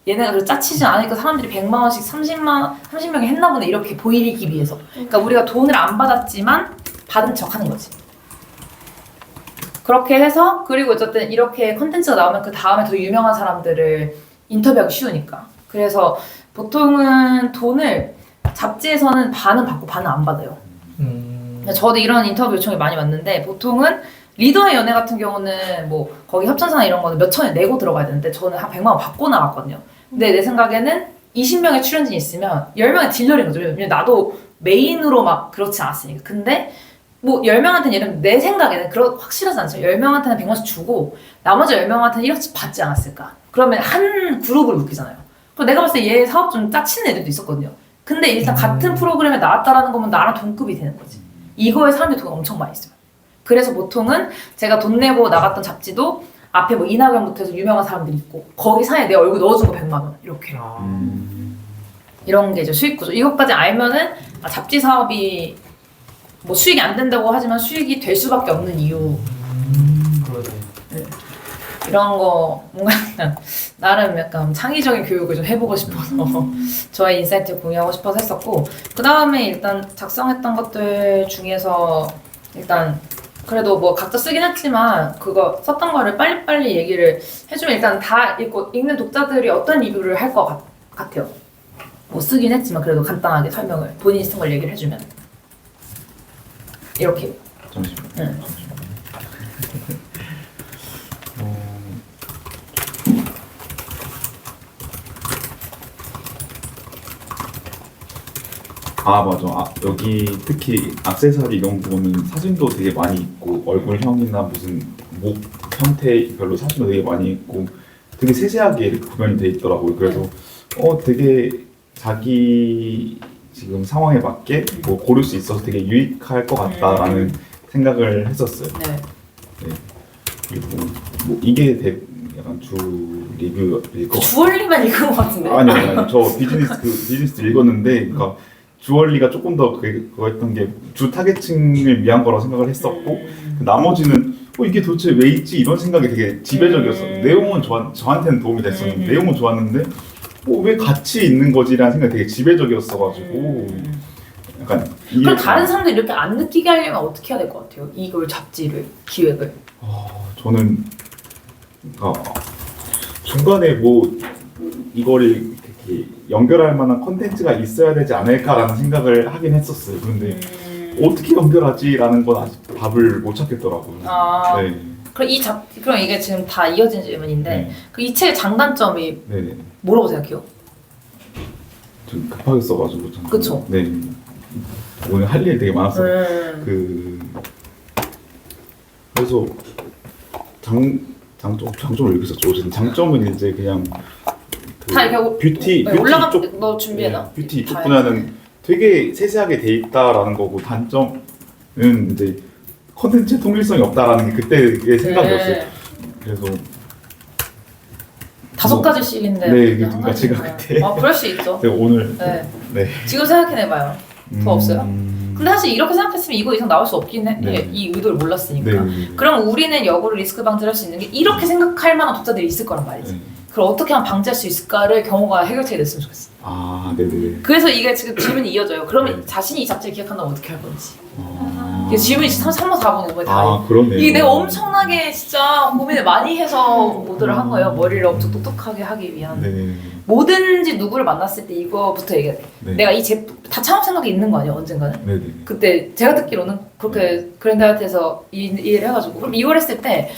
얘네가 그렇게 짜치지 않으니까 사람들이 100만 원씩 30명이 했나 보네 이렇게 보이기 위해서. 그러니까 우리가 돈을 안 받았지만 받은 척 하는 거지. 그렇게 해서 그리고 어쨌든 이렇게 컨텐츠가 나오면 그 다음에 더 유명한 사람들을 인터뷰하기 쉬우니까. 그래서 보통은 돈을 잡지에서는 반은 받고 반은 안 받아요. 저도 이런 인터뷰 요청이 많이 왔는데 보통은 리더의 연애 같은 경우는 뭐 거기 협찬사나 이런 거는 몇 천에 내고 들어가야 되는데 저는 한 100만 원 받고 나갔거든요. 근데 내 생각에는 20명의 출연진이 있으면 10명의 딜러인 거죠. 왜냐면 나도 메인으로 막 그렇지 않았으니까. 근데 뭐 10명한테는 예를 들면 내 생각에는 확실하지 않죠. 10명한테는 100만원씩 주고 나머지 10명한테는 1억씩 받지 않았을까. 그러면 한 그룹을 묶이잖아요. 그리고 내가 봤을 때 얘 사업 좀 짜치는 애들도 있었거든요. 근데 일단 같은 프로그램에 나왔다라는 거면 나랑 동급이 되는 거지. 이거에 사람들이 돈 엄청 많이 써요. 그래서 보통은 제가 돈 내고 나갔던 잡지도 앞에 뭐 이낙연부터 해서 유명한 사람들이 있고 거기 사이에 내 얼굴 넣어준 거 100만 원 이렇게. 이런 게 이제 수익 구조. 이것까지 알면은 잡지 사업이 뭐 수익이 안 된다고 하지만 수익이 될 수밖에 없는 이유. 그러네. 네. 이런 거 뭔가 그냥 나름 약간 창의적인 교육을 좀 해보고 싶어서 저의 인사이트를 공유하고 싶어서 했었고 그 다음에 일단 작성했던 것들 중에서 일단 그래도 뭐 각자 쓰긴 했지만 그거 썼던 거를 빨리빨리 얘기를 해주면 일단 다 읽는 독자들이 어떤 리뷰를 할 것 같아요. 뭐 쓰긴 했지만 그래도 간단하게 설명을 본인이 쓴 걸 얘기를 해주면 이렇게. 잠시만요. 응. 맞아. 여기 특히 액세서리 이런 부분은 사진도 되게 많이 있고 얼굴형이나 무슨 목 형태별로 사진도 되게 많이 있고 되게 세세하게 이렇게 구현이 돼 있더라고요. 그래서 되게 자기 지금 상황에 맞게 뭐 고를 수 있어서 되게 유익할 것 같다라는 생각을 했었어요. 네. 그리고 뭐 이게 약간 주 리뷰일 것 같아요. 주얼리만 읽은 것 같은데. 아니요. 저 비즈니스도 읽었는데, 그러니까 주얼리가 조금 더 그거 했던 게 주 타겟층을 위한 거라고 생각을 했었고, 나머지는 이게 도대체 왜 있지 이런 생각이 되게 지배적이었어요. 내용은 저한테는 도움이 됐었는데, 내용은 좋았는데 왜 같이 있는 거지라는 생각이 되게 지배적이었어가지고, 약간 그럼 다른 사람들이 이렇게 안 느끼게 하려면 어떻게 해야 될 것 같아요? 이걸 잡지를 기획을. 저는 그러니까 중간에 뭐 이거를 이렇게 연결할 만한 컨텐츠가 있어야 되지 않을까라는 생각을 하긴 했었어요. 그런데 어떻게 연결하지라는 건 아직 답을 못 찾겠더라고요. 네. 그럼 이게 지금 다 이어진 질문인데 네. 이 책의 장단점이 네. 뭐라고 생각해요? 좀 급하게 써가지고. 그쵸? 네. 오늘 할 일이 되게 많았어요. 그래서 장점을 이렇게 썼죠. 어쨌든 장점은 이제 그냥 다 이렇게 뷰티 올라가 이쪽 너 준비해놔. 뷰티 이쪽 분야는 되게 세세하게 돼 있다라는 거고 단점은 이제 컨텐츠 통일성이 없다라는 게 그때의 생각이었어요. 그래서 5가지씩인데. 네, 그러니까 제가 그때 그럴 수 있죠. 제가 오늘 네. 지금 생각해내봐요. 더 없어요? 근데 사실 이렇게 생각했으면 이거 이상 나올 수 없긴 해. 네. 이 의도를 몰랐으니까. 네. 그럼 우리는 역으로 리스크 방지를 할 수 있는 게 이렇게 생각할 만한 독자들이 있을 거란 말이지. 네. 그걸 어떻게 하면 방지할 수 있을까를 경우가 해결책이 됐으면 좋겠어. 네네. 그래서 이게 지금 질문이 이어져요. 그러면 네. 자신이 이 잡지를 기획한다면 어떻게 할 건지. 이게 질문이 3번 4번 온 거예요. 다. 아 그러네요. 이게 내가 엄청나게 진짜 고민을 많이 해서 오더를 한 거예요. 머리를 엄청 똑똑하게 하기 위한. 네. 뭐든지 누구를 만났을 때 이거부터 얘기해야 돼. 네. 내가 이 제품 다 창업 생각이 있는 거 아니야 언젠가는. 네네. 그때 제가 듣기로는 그렇게 그랜드하이트에서 이해를 해가지고 그럼 이걸 했을 때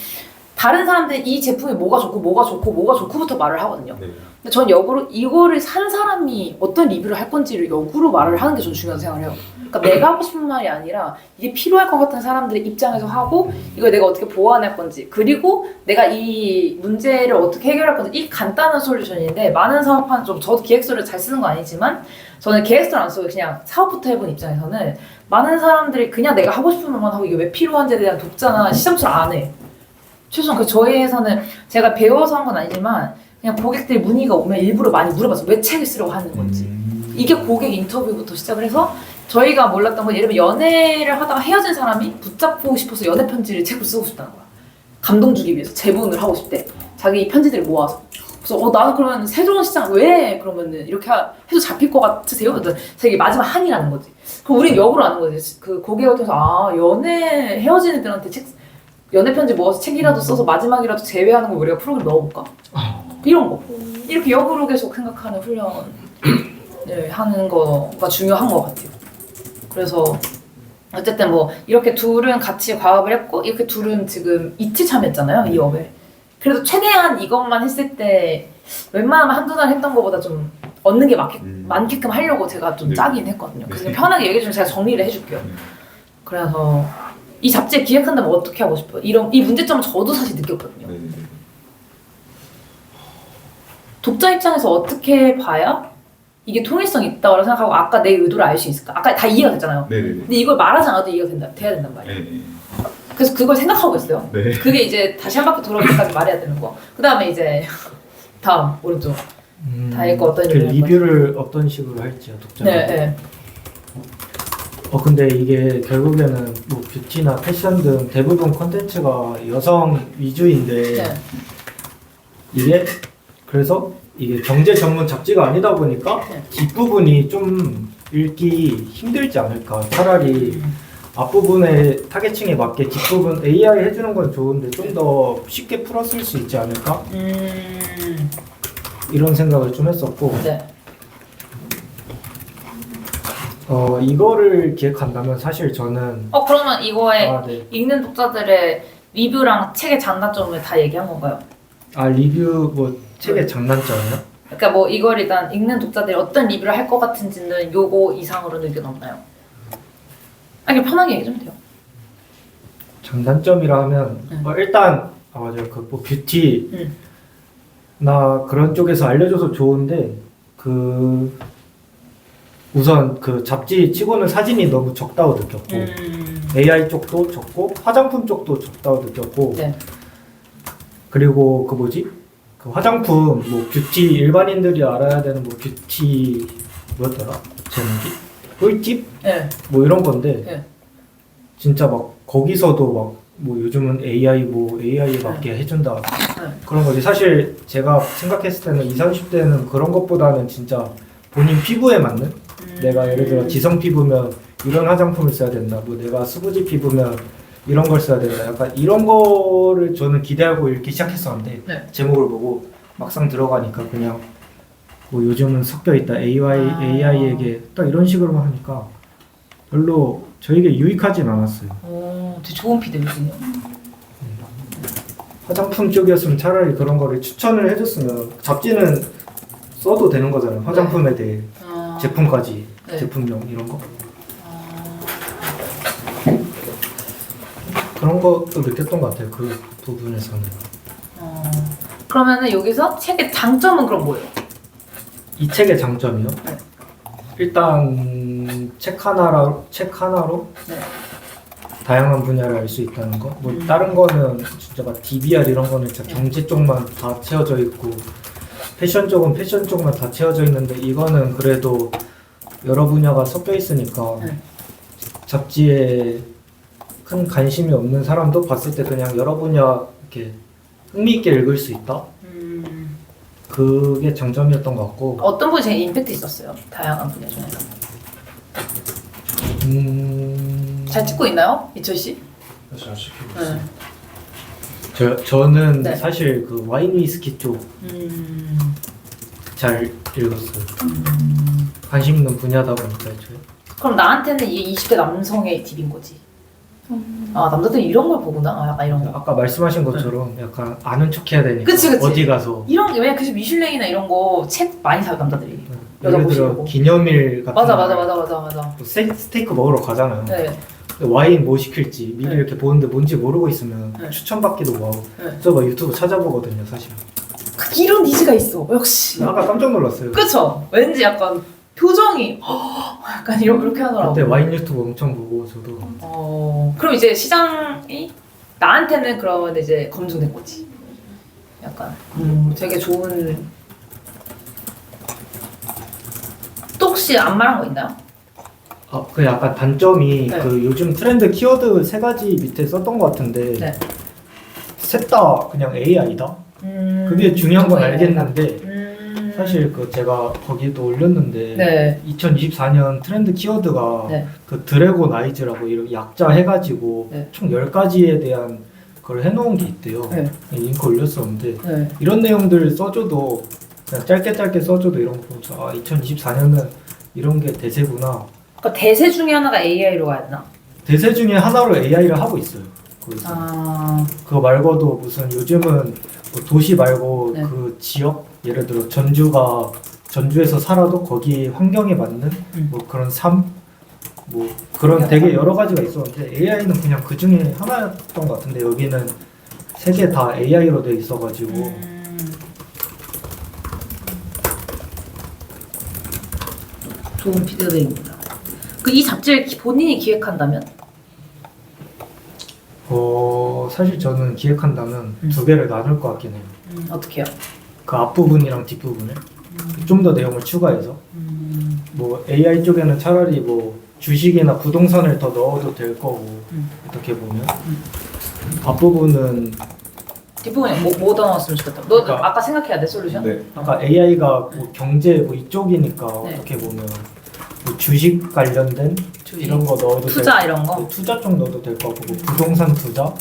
다른 사람들이 이 제품이 뭐가 좋고부터 말을 하거든요. 네. 근데 전 역으로 이거를 산 사람이 어떤 리뷰를 할 건지를 역으로 말을 하는 게 전 중요하다고 생각을 해요. 그러니까 내가 하고 싶은 말이 아니라 이게 필요할 것 같은 사람들의 입장에서 하고 이걸 내가 어떻게 보완할 건지 그리고 내가 이 문제를 어떻게 해결할 건지 이 간단한 솔루션인데 많은 사업하는 좀 저도 기획서를 잘 쓰는 거 아니지만 저는 계획서를 안 쓰고 그냥 사업부터 해본 입장에서는 많은 사람들이 그냥 내가 하고 싶은 말만 하고 이게 왜 필요한지에 대한 독자나 시장조사 안 해. 최소한 그 저희 회사는 제가 배워서 한 건 아니지만 그냥 고객들 문의가 오면 일부러 많이 물어봤어. 왜 책을 쓰려고 하는 건지. 이게 고객 인터뷰부터 시작을 해서 저희가 몰랐던 건 예를 들면 연애를 하다가 헤어진 사람이 붙잡고 싶어서 연애 편지를 책으로 쓰고 싶다는 거야. 감동 주기 위해서 재본을 하고 싶대. 자기 편지들을 모아서. 그래서 나는 그러면 새로운 시장 왜 그러면은 이렇게 해도 잡힐 것 같으세요? 되게 마지막 한이라는 거지. 그럼 우리는 역으로 아는 거지. 그 고객을 통해서 연애 헤어진 애들한테 연애 편지 모아서 책이라도 써서 마지막이라도 제외하는 거 우리가 프로그램 넣어볼까? 이런 거. 이렇게 역으로 계속 생각하는 훈련을 하는 거가 중요한 것 같아요. 그래서 어쨌든 뭐 이렇게 둘은 같이 과업을 했고 이렇게 둘은 지금 이틀 참여했잖아요. 이 업에. 그래도 최대한 이것만 했을 때 웬만하면 한두 달 했던 것보다 좀 얻는 게 많게끔 하려고 제가 좀 네. 짜긴 했거든요. 그래서 네. 편하게 얘기해주면 제가 정리를 해줄게요. 그래서 이 잡지에 기획한다면 어떻게 하고 싶어요? 이 문제점은 저도 사실 느꼈거든요. 네네. 독자 입장에서 어떻게 봐야 이게 통일성이 있다고 생각하고 아까 내 의도를 알 수 있을까? 아까 다 이해가 됐잖아요. 네네. 근데 이걸 말하지 않아도 이해가 돼야 된단 말이에요. 네. 그래서 그걸 생각하고 있어요. 네. 그게 이제 다시 한 바퀴 돌아올 때까지 말해야 되는 거. 그 다음에 이제 다음 오른쪽. 다 읽고 어떤 그 리뷰를 리뷰를 어떤 식으로 할지요, 독자가. 네, 네. 근데 이게 결국에는 뭐 뷰티나 패션 등 대부분 콘텐츠가 여성 위주인데 네. 이게 그래서 이게 경제 전문 잡지가 아니다 보니까 네. 뒷부분이 좀 읽기 힘들지 않을까. 차라리 앞부분에 타겟층에 맞게 뒷부분 AI 해주는 건 좋은데 좀 더 쉽게 풀었을 수 있지 않을까? 이런 생각을 좀 했었고 네. 이거를 기획한다면 사실 저는 그러면 이거에 네. 읽는 독자들의 리뷰랑 책의 장단점을 다 얘기한 건가요? 리뷰 뭐 책의 장단점이요? 그러니까 뭐 이걸 일단 읽는 독자들이 어떤 리뷰를 할 것 같은지는 요거 이상으로는 의견 없나요? 그냥 편하게 얘기해주면 돼요. 장단점이라 하면 일단 맞아요. 그 뭐 뷰티 나 그런 쪽에서 알려줘서 좋은데 그 우선 그 잡지 치고는 사진이 너무 적다고 느꼈고 AI 쪽도 적고 화장품 쪽도 적다고 느꼈고 네. 그리고 그 뭐지 그 화장품 뭐 뷰티 일반인들이 알아야 되는 뭐 뷰티 뭐였더라 제목이 꿀팁 네. 뭐 이런 건데 네. 진짜 막 거기서도 막 뭐 요즘은 AI에 맞게 해준다 그런 거지. 사실 제가 생각했을 때는 20, 30대는 그런 것보다는 진짜 본인 피부에 맞는 내가 예를 들어 지성 피부면 이런 화장품을 써야 된다. 뭐 내가 수부지 피부면 이런 걸 써야 된다. 약간 이런 거를 저는 기대하고 읽기 시작했었는데 네. 제목을 보고 막상 들어가니까 그냥 뭐 요즘은 섞여 있다. AI에게 딱 이런 식으로만 하니까 별로 저에게 유익하진 않았어요. 되게 좋은 피드백이네요. 화장품 쪽이었으면 차라리 그런 거를 추천을 해줬으면 잡지는 써도 되는 거잖아요. 화장품에 대해 제품까지 네. 제품명 이런 거 그런 것도 느꼈던 것 같아요. 그 부분에서는 그러면은 여기서 책의 장점은 그럼 뭐예요? 이 책의 장점이요. 네. 일단 책 하나로 네. 다양한 분야를 알 수 있다는 거. 뭐 다른 거는 진짜 막 DBR 이런 거는 진짜 경제 쪽만 다 채워져 있고 패션 쪽은 패션 쪽만 다 채워져 있는데 이거는 그래도 여러 분야가 섞여 있으니까 네. 잡지에 큰 관심이 없는 사람도 봤을 때 그냥 여러 분야 이렇게 흥미있게 읽을 수 있다. 그게 장점이었던 것 같고. 어떤 분이 제일 임팩트 있었어요? 다양한 분야 중에서. 잘 찍고 있나요, 이철 씨? 잘 지키고 네. 있습니다. 저는 네. 사실 그 와인 위스키 쪽 잘 읽었어요. 관심 있는 분야다 보니까 저요. 그럼 나한테는 이게 20대 남성의 팁인 거지. 아 남자들 이런 걸 보구나. 아, 약간 이런 거. 아까 말씀하신 것처럼 약간 아는 척해야 되니까 그치, 그치. 어디 가서 이런 게 왜냐 그 미슐랭이나 이런 거 책 많이 사요 남자들이. 여자 예를 들어 보시려고. 기념일 같은 맞아 날 맞아 맞아 맞아 맞아. 뭐 스테이크 먹으러 가잖아요. 네. 근데 와인 뭐 시킬지 미리 네. 이렇게 보는데 뭔지 모르고 있으면 네. 추천받기도 뭐하고 네. 저 막 유튜브 찾아보거든요 사실. 이런 니즈가 있어. 역시. 아까 깜짝 놀랐어요. 그쵸? 왠지 약간 표정이 약간 이렇게 하더라고. 그때 와인 유튜브 엄청 보고 저도 그럼 이제 시장이 나한테는 그러면 이제 검증된 거지. 약간 되게 좋은. 또 혹시 안 말한 거 있나요? 그 약간 단점이 네. 그 요즘 트렌드 키워드 3가지 밑에 썼던 것 같은데 네. 셋 다 그냥 AI다? 그게 중요한 건 알겠는데 사실 그 제가 거기도 올렸는데 네. 2024년 트렌드 키워드가 네. 그 드래곤 아이즈라고 이런 약자 해가지고 네. 총 10가지에 대한 걸 해놓은 게 있대요. 네. 링크 올렸었는데 네. 이런 내용들 써줘도 그냥 짧게 써줘도 이런 거 보면서 2024년은 이런 게 대세구나. 그러니까 대세 중에 하나가 AI로 가야 되나? 대세 중에 하나로 AI를 하고 있어요. 거기서. 그거 말고도 무슨 요즘은 뭐 도시 말고 네. 그 지역 예를 들어 전주에서 살아도 거기 환경에 맞는 뭐 그런 삶 뭐 그런 되게 여러 가지가 있었는데 AI는 그냥 그 중에 하나였던 것 같은데 여기는 세 개 다 AI로 돼 있어가지고 좋은 피드백입니다. 그 이 잡지를 본인이 기획한다면? 사실 저는 기획한다면 두 개를 나눌 것 같긴 해요. 어떻게요? 그 앞부분이랑 뒷부분을 좀 더 내용을 추가해서 뭐 AI 쪽에는 차라리 뭐 주식이나 부동산을 더 넣어도 될 거고 어떻게 보면 앞부분은 뒷부분에 뭐 넣었으면 좋겠다. 너 그러니까- 아까 생각해야 돼 솔루션? 네. 아까 AI가 뭐 경제 뭐 이쪽이니까 네. 어떻게 보면 뭐 주식 관련된 주식, 이런 거 넣어도 투자 이런 거. 뭐 투자 쪽 넣어도 될 거 같고 뭐 부동산 투자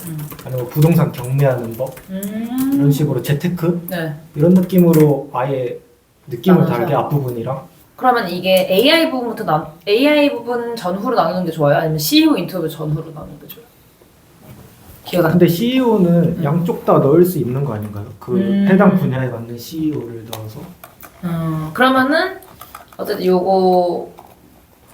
아니면 부동산 경매하는 법 이런 식으로 재테크 네. 이런 느낌으로 아예 느낌을 나눠서. 다르게 앞부분이랑 그러면 이게 AI 부분부터 AI 부분 전후로 나누는 게 좋아요? 아니면 CEO 인터뷰 전후로 나누는 게 좋아요? 기회가. 근데 CEO는 양쪽 다 넣을 수 있는 거 아닌가요? 그 해당 분야에 맞는 CEO를 넣어서 그러면은 어쨌든 요거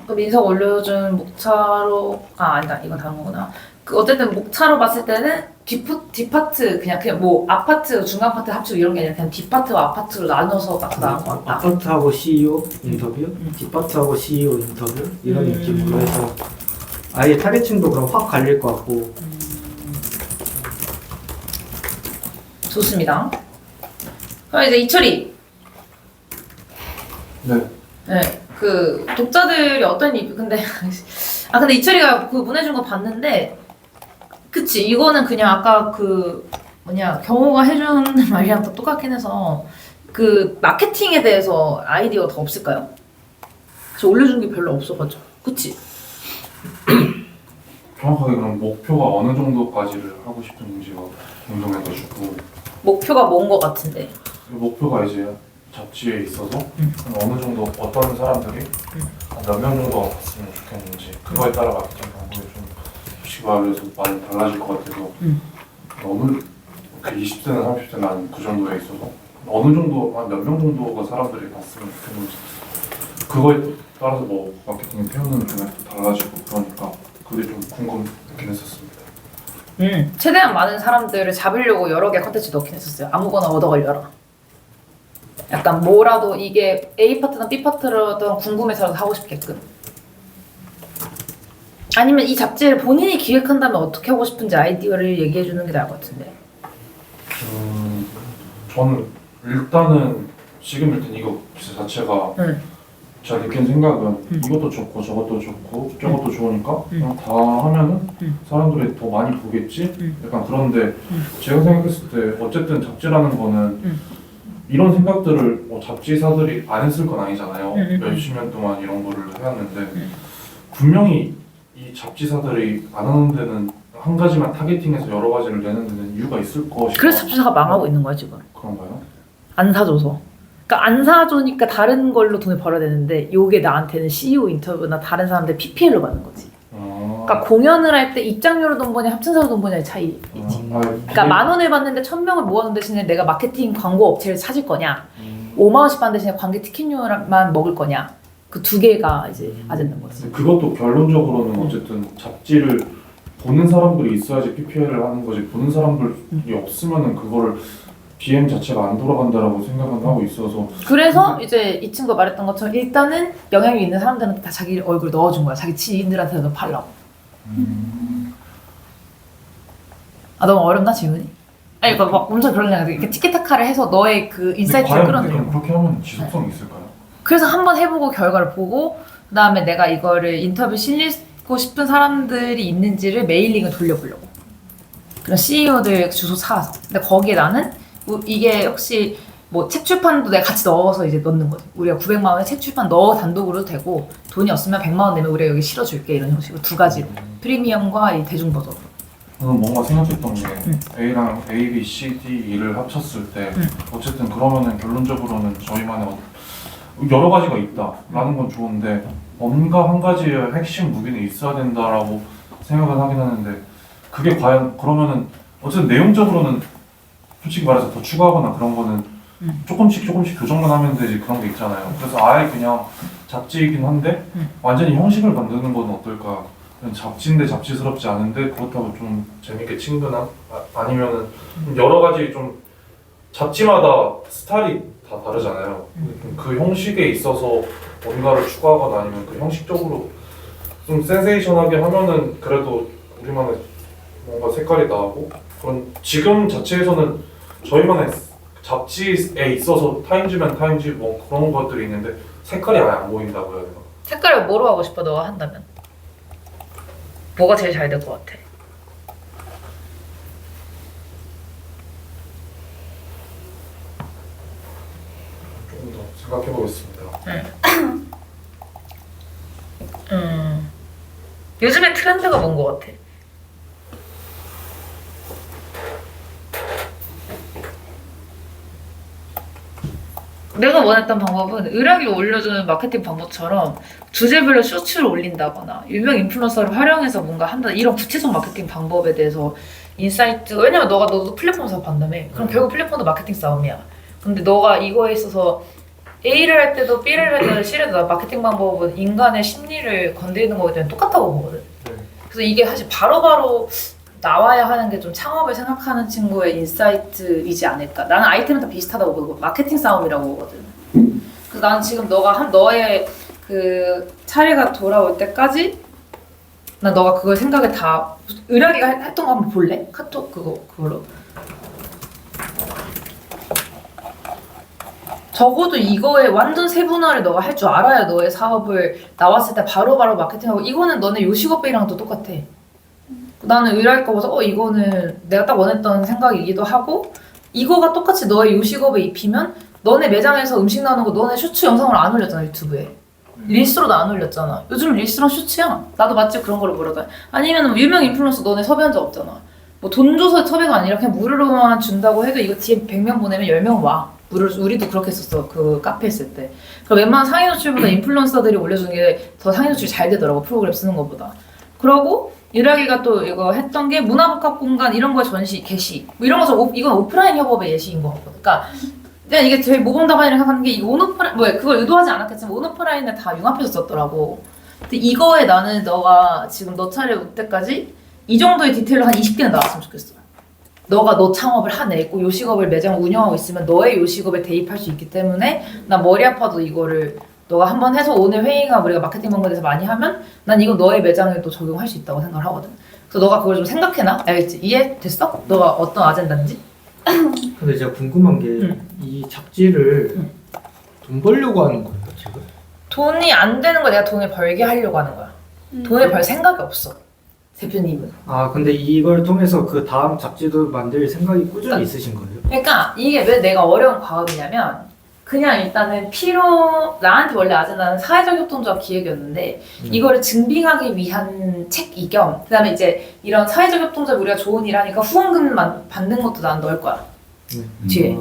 그 민석 올려준 목차로 아니다 이건 다른 거구나. 그 어쨌든 목차로 봤을 때는 뒷파트 그냥 뭐 아파트 중간 파트 합치고 이런 게 아니라 그냥 뒷파트와 아파트로 나눠서 딱 나온 것 같다. 아파트하고 CEO 인터뷰, 뒷파트하고 CEO 인터뷰 이런 느낌으로 해서 아예 타겟층도 그럼 확 갈릴 것 같고 좋습니다. 그럼 이제 이철이. 네. 네. 그 독자들이 어떤 리뷰 근데 근데 이철이가 그 보내준 거 봤는데 그치 이거는 그냥 아까 그 경호가 해준 말이랑 또 똑같긴 해서 그 마케팅에 대해서 아이디어가 더 없을까요? 저 올려준 게 별로 없어가지고 그치? 정확하게 그럼 목표가 어느 정도까지를 하고 싶은지가 궁금해가지고 목표가 뭔 거 같은데 그 목표가 이제 잡지에 있어서 어느 정도 어떤 사람들이 몇 명 정도가 봤으면 좋겠는지 그거에 따라 마케팅 방법이 좀 솔직히 말해서 많이 달라질 것 같아서 너무 그 20대나 30대는 한 그 정도에 있어서 어느 정도 한 몇 명 정도가 사람들이 봤으면 좋겠는지 그거에 따라서 뭐 마케팅을 태우는 금액도 달라지고 그러니까 그게 좀 궁금했긴 했었습니다. 최대한 많은 사람들을 잡으려고 여러 개 컨텐츠 넣긴 했었어요. 아무거나 얻어 걸려라. 약간 뭐라도 이게 A 파트나 B 파트라도 궁금해서라도 하고 싶게끔. 아니면 이 잡지를 본인이 기획한다면 어떻게 하고 싶은지 아이디어를 얘기해 주는 게 나을 것 같은데. 저는 일단은 지금 일단 이거 기사 자체가 제가 느낀 생각은 이것도 좋고 저것도 좋고 저것도 좋으니까 그냥 다 하면은 사람들이 더 많이 보겠지? 약간 그런데 제가 생각했을 때 어쨌든 잡지라는 거는 이런 생각들을 뭐 잡지사들이 안 했을 건 아니잖아요. 몇십 년 동안 이런 거를 해왔는데 분명히 이 잡지사들이 안 하는 데는 한 가지만 타겟팅해서 여러 가지를 내는 데는 이유가 있을 것이다. 그래서 잡지사가 망하고 있는 거야 지금. 그런가요? 안 사줘서. 그러니까 안 사주니까 다른 걸로 돈을 벌어야 되는데 요게 나한테는 CEO 인터뷰나 다른 사람들 PPL로 받는 거지. 그러니까 공연을 할 때 입장료로 돈 버냐 합천사로 돈 버냐의 차이지. 그러니까 10,000원을 받는데 1,000명을 모아놓은 대신에 내가 마케팅 광고 업체를 찾을 거냐 50,000원씩 받는 대신에 관객 티켓료만 먹을 거냐 그 두 개가 이제 아젠다인 거지. 그것도 결론적으로는 어쨌든 잡지를 보는 사람들이 있어야지 PPL을 하는 거지 보는 사람들이 없으면은 그거를 BM 자체가 안 돌아간다라고 생각은 하고 있어서 그래서 이제 이 친구가 말했던 것처럼 일단은 영향력 있는 사람들한테 다 자기 얼굴 넣어준 거야. 자기 지인들한테도 팔라고. 아 너무 어렵나 질문이? 아니 그러니까 막 엄청 그런 게 아니라 이렇게 티키타카를 해서 너의 그 인사이트를 근데 끌어내는 과연 그렇게 하면 지속성이 있을까요? 그래서 한번 해보고 결과를 보고 그 다음에 내가 이거를 인터뷰 실리고 싶은 사람들이 있는지를 메일링을 돌려보려고 그런 CEO들 주소 찾아서 근데 거기에 나는 이게 혹시 뭐 책 출판도 내가 같이 넣어서 이제 넣는 거지 우리가 900만 원에 책 출판 넣어 단독으로 되고 돈이 없으면 100만 원 내면 우리가 여기 실어줄게 이런 형식으로 두 가지로 프리미엄과 이 대중 버전으로 저는 뭔가 생각했던 게 A랑 A, B, C, D를 합쳤을 때 어쨌든 그러면은 결론적으로는 저희만의 여러 가지가 있다라는 건 좋은데 뭔가 한 가지의 핵심 무기는 있어야 된다라고 생각은 하긴 하는데 그게 과연 그러면은 어쨌든 내용적으로는 솔직히 말해서 더 추가하거나 그런 거는 조금씩 조정만 하면 되지 그런 게 있잖아요. 그래서 아예 그냥 잡지이긴 한데 완전히 형식을 만드는 건 어떨까? 그냥 잡지인데 잡지스럽지 않은데 그렇다고 좀 재밌게 친근한? 아니면은 여러 가지 좀 잡지마다 스타일이 다 다르잖아요. 그 형식에 있어서 뭔가를 추가하거나 아니면 그 형식적으로 좀 센세이션하게 하면은 그래도 우리만의 뭔가 색깔이 나고 그런 지금 자체에서는 저희만의 잡지에 있어서 타임즈면 타임즈 뭐 그런 것들이 있는데 색깔이 아예 안 보인다고 해야 되나? 색깔을 뭐로 하고 싶어 너가 한다면? 뭐가 제일 잘 될 것 같아? 조금 더 생각해 보겠습니다. 요즘에 트렌드가 뭔 것 같아? 내가 원했던 방법은 의뢰를 올려주는 마케팅 방법처럼 주제별로 쇼츠를 올린다거나 유명 인플루언서를 활용해서 뭔가 한다 이런 구체적 마케팅 방법에 대해서 인사이트 왜냐면 너도 플랫폼 사업한다며 그럼 결국 플랫폼도 마케팅 싸움이야. 근데 너가 이거에 있어서 A를 할 때도 B를 할 때도 C를 마케팅 방법은 인간의 심리를 건드리는 거기 때문에 똑같다고 보거든. 그래서 이게 사실 바로바로 나와야 하는 게 좀 창업을 생각하는 친구의 인사이트이지 않을까. 나는 아이템은 다 비슷하다고 보고 마케팅 싸움이라고 보거든. 그래서 나는 지금 너의 그 차례가 돌아올 때까지 난 너가 그걸 생각에 다 의뢰기가 했던 거 한번 볼래? 카톡 그걸로. 적어도 이거에 완전 세분화를 너가 할 줄 알아야 너의 사업을 나왔을 때 바로바로 마케팅하고 이거는 너네 요식업이랑도 똑같아. 나는 의뢰할 거 봐서 이거는 내가 딱 원했던 생각이기도 하고 이거가 똑같이 너의 요식업에 입히면 너네 매장에서 음식 나오는 거 너네 쇼츠 영상으로 안 올렸잖아 유튜브에. 릴스로도 안 올렸잖아. 요즘 릴스랑 쇼츠야. 나도 맛집 그런 거를 보러가. 아니면 유명 인플루언서 너네 섭외한 적 없잖아. 뭐 돈 줘서 섭외가 아니라 그냥 무료로만 준다고 해도 이거 뒤에 100명 보내면 10명 와. 우리도 그렇게 했었어. 그 카페 했을 때. 그럼 웬만한 상위 노출보다 인플루언서들이 올려주는 게 더 상위 노출이 잘 되더라고. 프로그램 쓰는 것보다. 그러고 유라기가 또 이거 했던 게 문화복합 공간 이런 거 전시, 게시 뭐 이런 거서 이건 오프라인 협업의 예시인 것 같거든. 그러니까 내가 이게 제일 모범답안이라고 생각하는 게 이 온오프라인 뭐 그걸 의도하지 않았겠지만 온오프라인을 다 융합해서 썼더라고. 근데 이거에 나는 너가 지금 너 차례 올 때까지 이 정도의 디테일로 한 20개는 나왔으면 좋겠어. 너가 너 창업을 해내고 요식업을 매장 운영하고 있으면 너의 요식업에 대입할 수 있기 때문에 난 머리 아파도 이거를 너가 한번 해서 오늘 회의가 우리가 마케팅 방법에 대해서 많이 하면 난 이거 너의 매장에도 적용할 수 있다고 생각을 하거든. 그래서 너가 그걸 좀 생각해놔. 알겠지? 이해됐어? 너가 어떤 아젠다인지? 근데 제가 궁금한 게 이 잡지를 돈 벌려고 하는 거예요 지금? 돈이 안 되는 거 내가 돈을 벌게 하려고 하는 거야. 돈을 벌 생각이 없어. 대표님은. 아 근데 이걸 통해서 그 다음 잡지도 만들 생각이 꾸준히 있으신 거예요? 그러니까 이게 왜 내가 어려운 과업이냐면 그냥 일단은 나한테 원래 아젠다는 사회적 협동조합 기획이었는데 이거를 증빙하기 위한 책이 겸 그다음에 이제 이런 사회적 협동조합 우리가 좋은 일 하니까 후원금만 받는 것도 난 넣을 거야. 뒤에.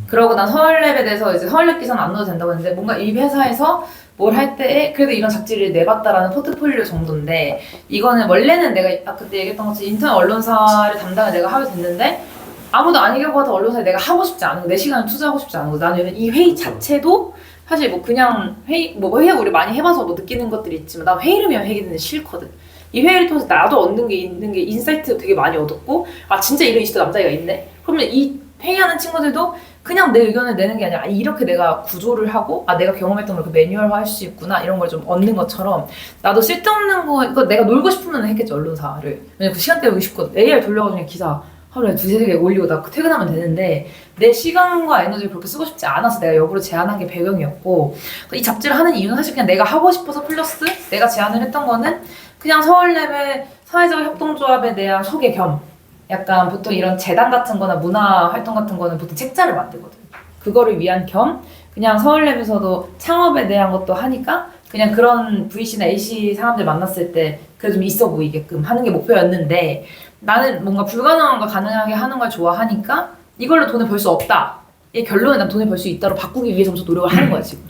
그러고 난 서울랩에 대해서 이제 서울랩 기사는 안 넣어도 된다고 했는데 뭔가 이 회사에서 뭘 할 때에 그래도 이런 잡지를 내봤다라는 포트폴리오 정도인데 이거는 원래는 내가 그때 얘기했던 것처럼 인턴 언론사를 담당을 내가 하게 됐는데 아무도 아니려고 하던 언론사에 내가 하고 싶지 않은 내 시간을 투자하고 싶지 않은 거 나는 이 회의 자체도 사실 뭐 그냥 회의 우리 많이 해봐서 뭐 느끼는 것들이 있지만 나 회의를 위한 회의는 싫거든. 이 회의를 통해서 나도 얻는 게 있는 게 인사이트 되게 많이 얻었고 아 진짜 이런 이슈도 남자애가 있네? 그러면 이 회의하는 친구들도 그냥 내 의견을 내는 게 아니라 이렇게 내가 구조를 하고 내가 경험했던 걸 그 매뉴얼화 할 수 있구나 이런 걸 좀 얻는 것처럼 나도 쓸데없는 거 이거 내가 놀고 싶으면 했겠지 언론사를 왜냐면 그 시간 때우기 쉽거든. AR 돌려가지고 그냥 기사 하루에 2-3개 올리고 나 퇴근하면 되는데 내 시간과 에너지를 그렇게 쓰고 싶지 않아서 내가 역으로 제안한 게 배경이었고 이 잡지를 하는 이유는 사실 그냥 내가 하고 싶어서 플러스 내가 제안을 했던 거는 그냥 서울랩의 사회적 협동조합에 대한 소개 겸 약간 보통 이런 재단 같은 거나 문화 활동 같은 거는 보통 책자를 만들거든. 그거를 위한 겸 그냥 서울랩에서도 창업에 대한 것도 하니까 그냥 그런 VC나 AC 사람들 만났을 때 그래 좀 있어 보이게끔 하는 게 목표였는데 나는 뭔가 불가능한 걸 가능하게 하는 걸 좋아하니까 이걸로 돈을 벌 수 없다. 이 결론은 난 돈을 벌 수 있다로 바꾸기 위해서 엄청 노력을 하는 거야 지금.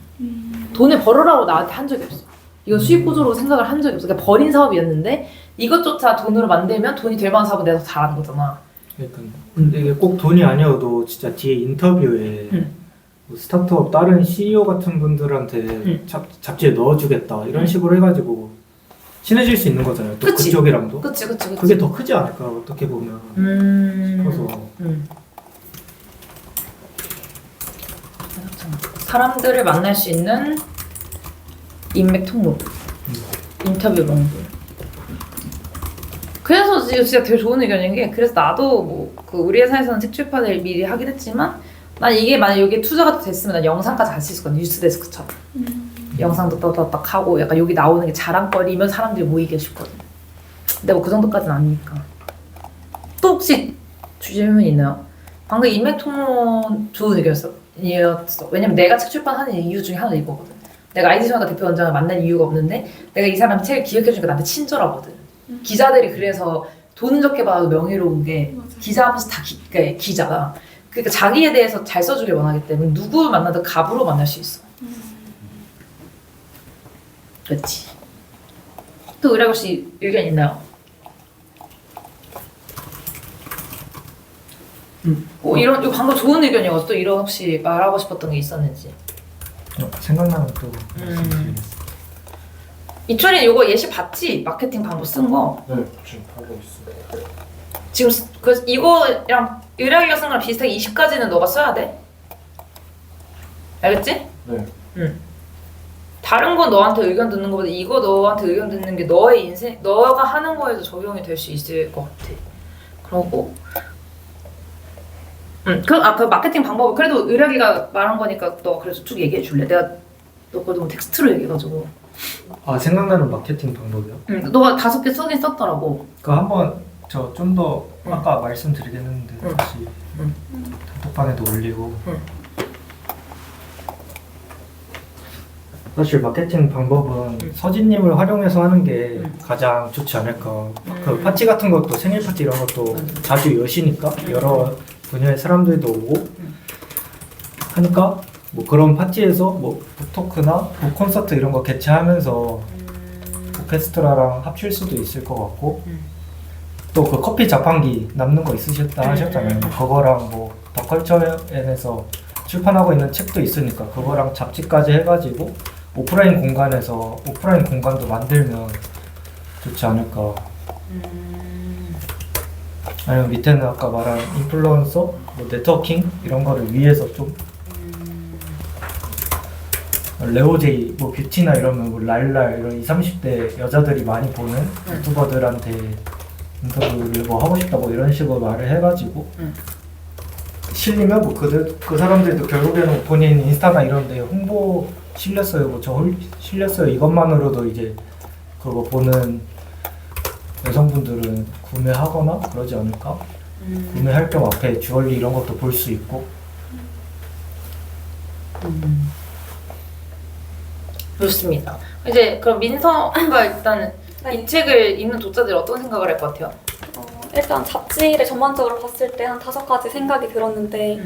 돈을 벌으라고 나한테 한 적이 없어. 이거 수익 구조로 생각을 한 적이 없어. 그러니까 버린 사업이었는데 이것조차 돈으로 만들면 돈이 될 만한 사업은 내가 더 잘하는 거잖아. 그러니까 근데 이게 꼭 돈이 아니어도 진짜 뒤에 인터뷰에 뭐 스타트업 다른 CEO 같은 분들한테 잡지에 넣어주겠다 이런 식으로 해가지고 친해질 수 있는 거잖아요. 또 그치. 그쪽이랑도. 그치. 그게 더 크지 않을까 어떻게 보면. 싶어서. 사람들을 만날 수 있는 인맥 통로, 인터뷰 롱블. 그래서 진짜 되게 좋은 의견인 게 그래서 나도 뭐 그 우리 회사에서는 책 출판을 미리 하긴 했지만 난 이게 만약 여기에 투자가 됐으면 난 영상까지 할 수 있을 거야. 뉴스데스크처럼. 영상도 떠떠딱 하고 약간 여기 나오는 게 자랑거리면 사람들이 모이게 싶거든. 근데 뭐 그 정도까지는 아니니까. 또 혹시 질문 있나요? 방금 인맥 통로 좋은 의견이었어. 왜냐면 내가 책 출판하는 이유 중에 하나도 이거거든. 내가 아이디션과 대표 원장을 만날 이유가 없는데 내가 이 사람 책을 기획해주니까 나한테 친절하거든. 기자들이 그래서 돈 적게 받아도 명예로운 게 기자하면서 다 그러니까 기자다. 그러니까 자기에 대해서 잘 써주길 원하기 때문에 누구 만나도 갑으로 만날 수 있어. 그렇지. 또 의뢰 혹시 의견 있나요? 이런 이거 방금 좋은 의견이어서 또 이런 혹시 말하고 싶었던 게 있었는지. 생각나면 또 말씀드리겠습니다. 이철이 이거 예시 봤지? 마케팅 방법 쓴 거. 네, 지금 하고 있어요. 지금 그 이거랑 의뢰기가 쓴 거랑 비슷하게 20까지는 너가 써야 돼. 알겠지? 네. 응. 다른 건 너한테 의견 듣는 거보다 이거 너한테 의견 듣는 게 너의 인생, 너가 하는 거에도 적용이 될 수 있을 것 같아. 그러고 그 마케팅 방법 그래도 의뢰기가 말한 거니까 너 그래서 쭉 얘기해 줄래? 내가 너 거 너무 텍스트로 얘기해가지고. 생각나는 마케팅 방법이요? 너가 5개 쓰긴 썼더라고. 그거 한번 저 좀 더 아까 말씀드리겠는데 다시 단톡방에도 올리고. 사실 마케팅 방법은 서진님을 활용해서 하는 게 가장 좋지 않을까. 그 파티 같은 것도 생일 파티 이런 것도 자주 여시니까 여러 분야의 사람들도 오고 하니까 뭐 그런 파티에서 뭐 북토크나 뭐 콘서트 이런 거 개최하면서 오케스트라랑 합칠 수도 있을 것 같고 또 그 커피 자판기 남는 거 있으셨다 하셨잖아요. 그거랑 뭐 더컬처엔에서 출판하고 있는 책도 있으니까 그거랑 잡지까지 해가지고 오프라인 공간도 만들면 좋지 않을까. 아니면 밑에는 아까 말한 인플루언서, 뭐 네트워킹 이런 거를 위해서 좀 레오제이, 뭐 뷰티나 이러면 뭐 랄랄 이런 20, 30대 여자들이 많이 보는 유튜버들한테 인터뷰를 뭐 하고 싶다 뭐 이런 식으로 말을 해가지고 실리면 뭐 그 사람들도 결국에는 본인 인스타나 이런데 홍보 실렸어요, 뭐 저 실렸어요 이것만으로도 이제 그거 보는 여성분들은 구매하거나 그러지 않을까? 구매할 겸 앞에 주얼리 이런 것도 볼 수 있고 좋습니다. 이제 그럼 민서가 일단 이 책을 읽는 독자들이 어떤 생각을 할 것 같아요? 일단 잡지를 전반적으로 봤을 때 한 5가지 생각이 들었는데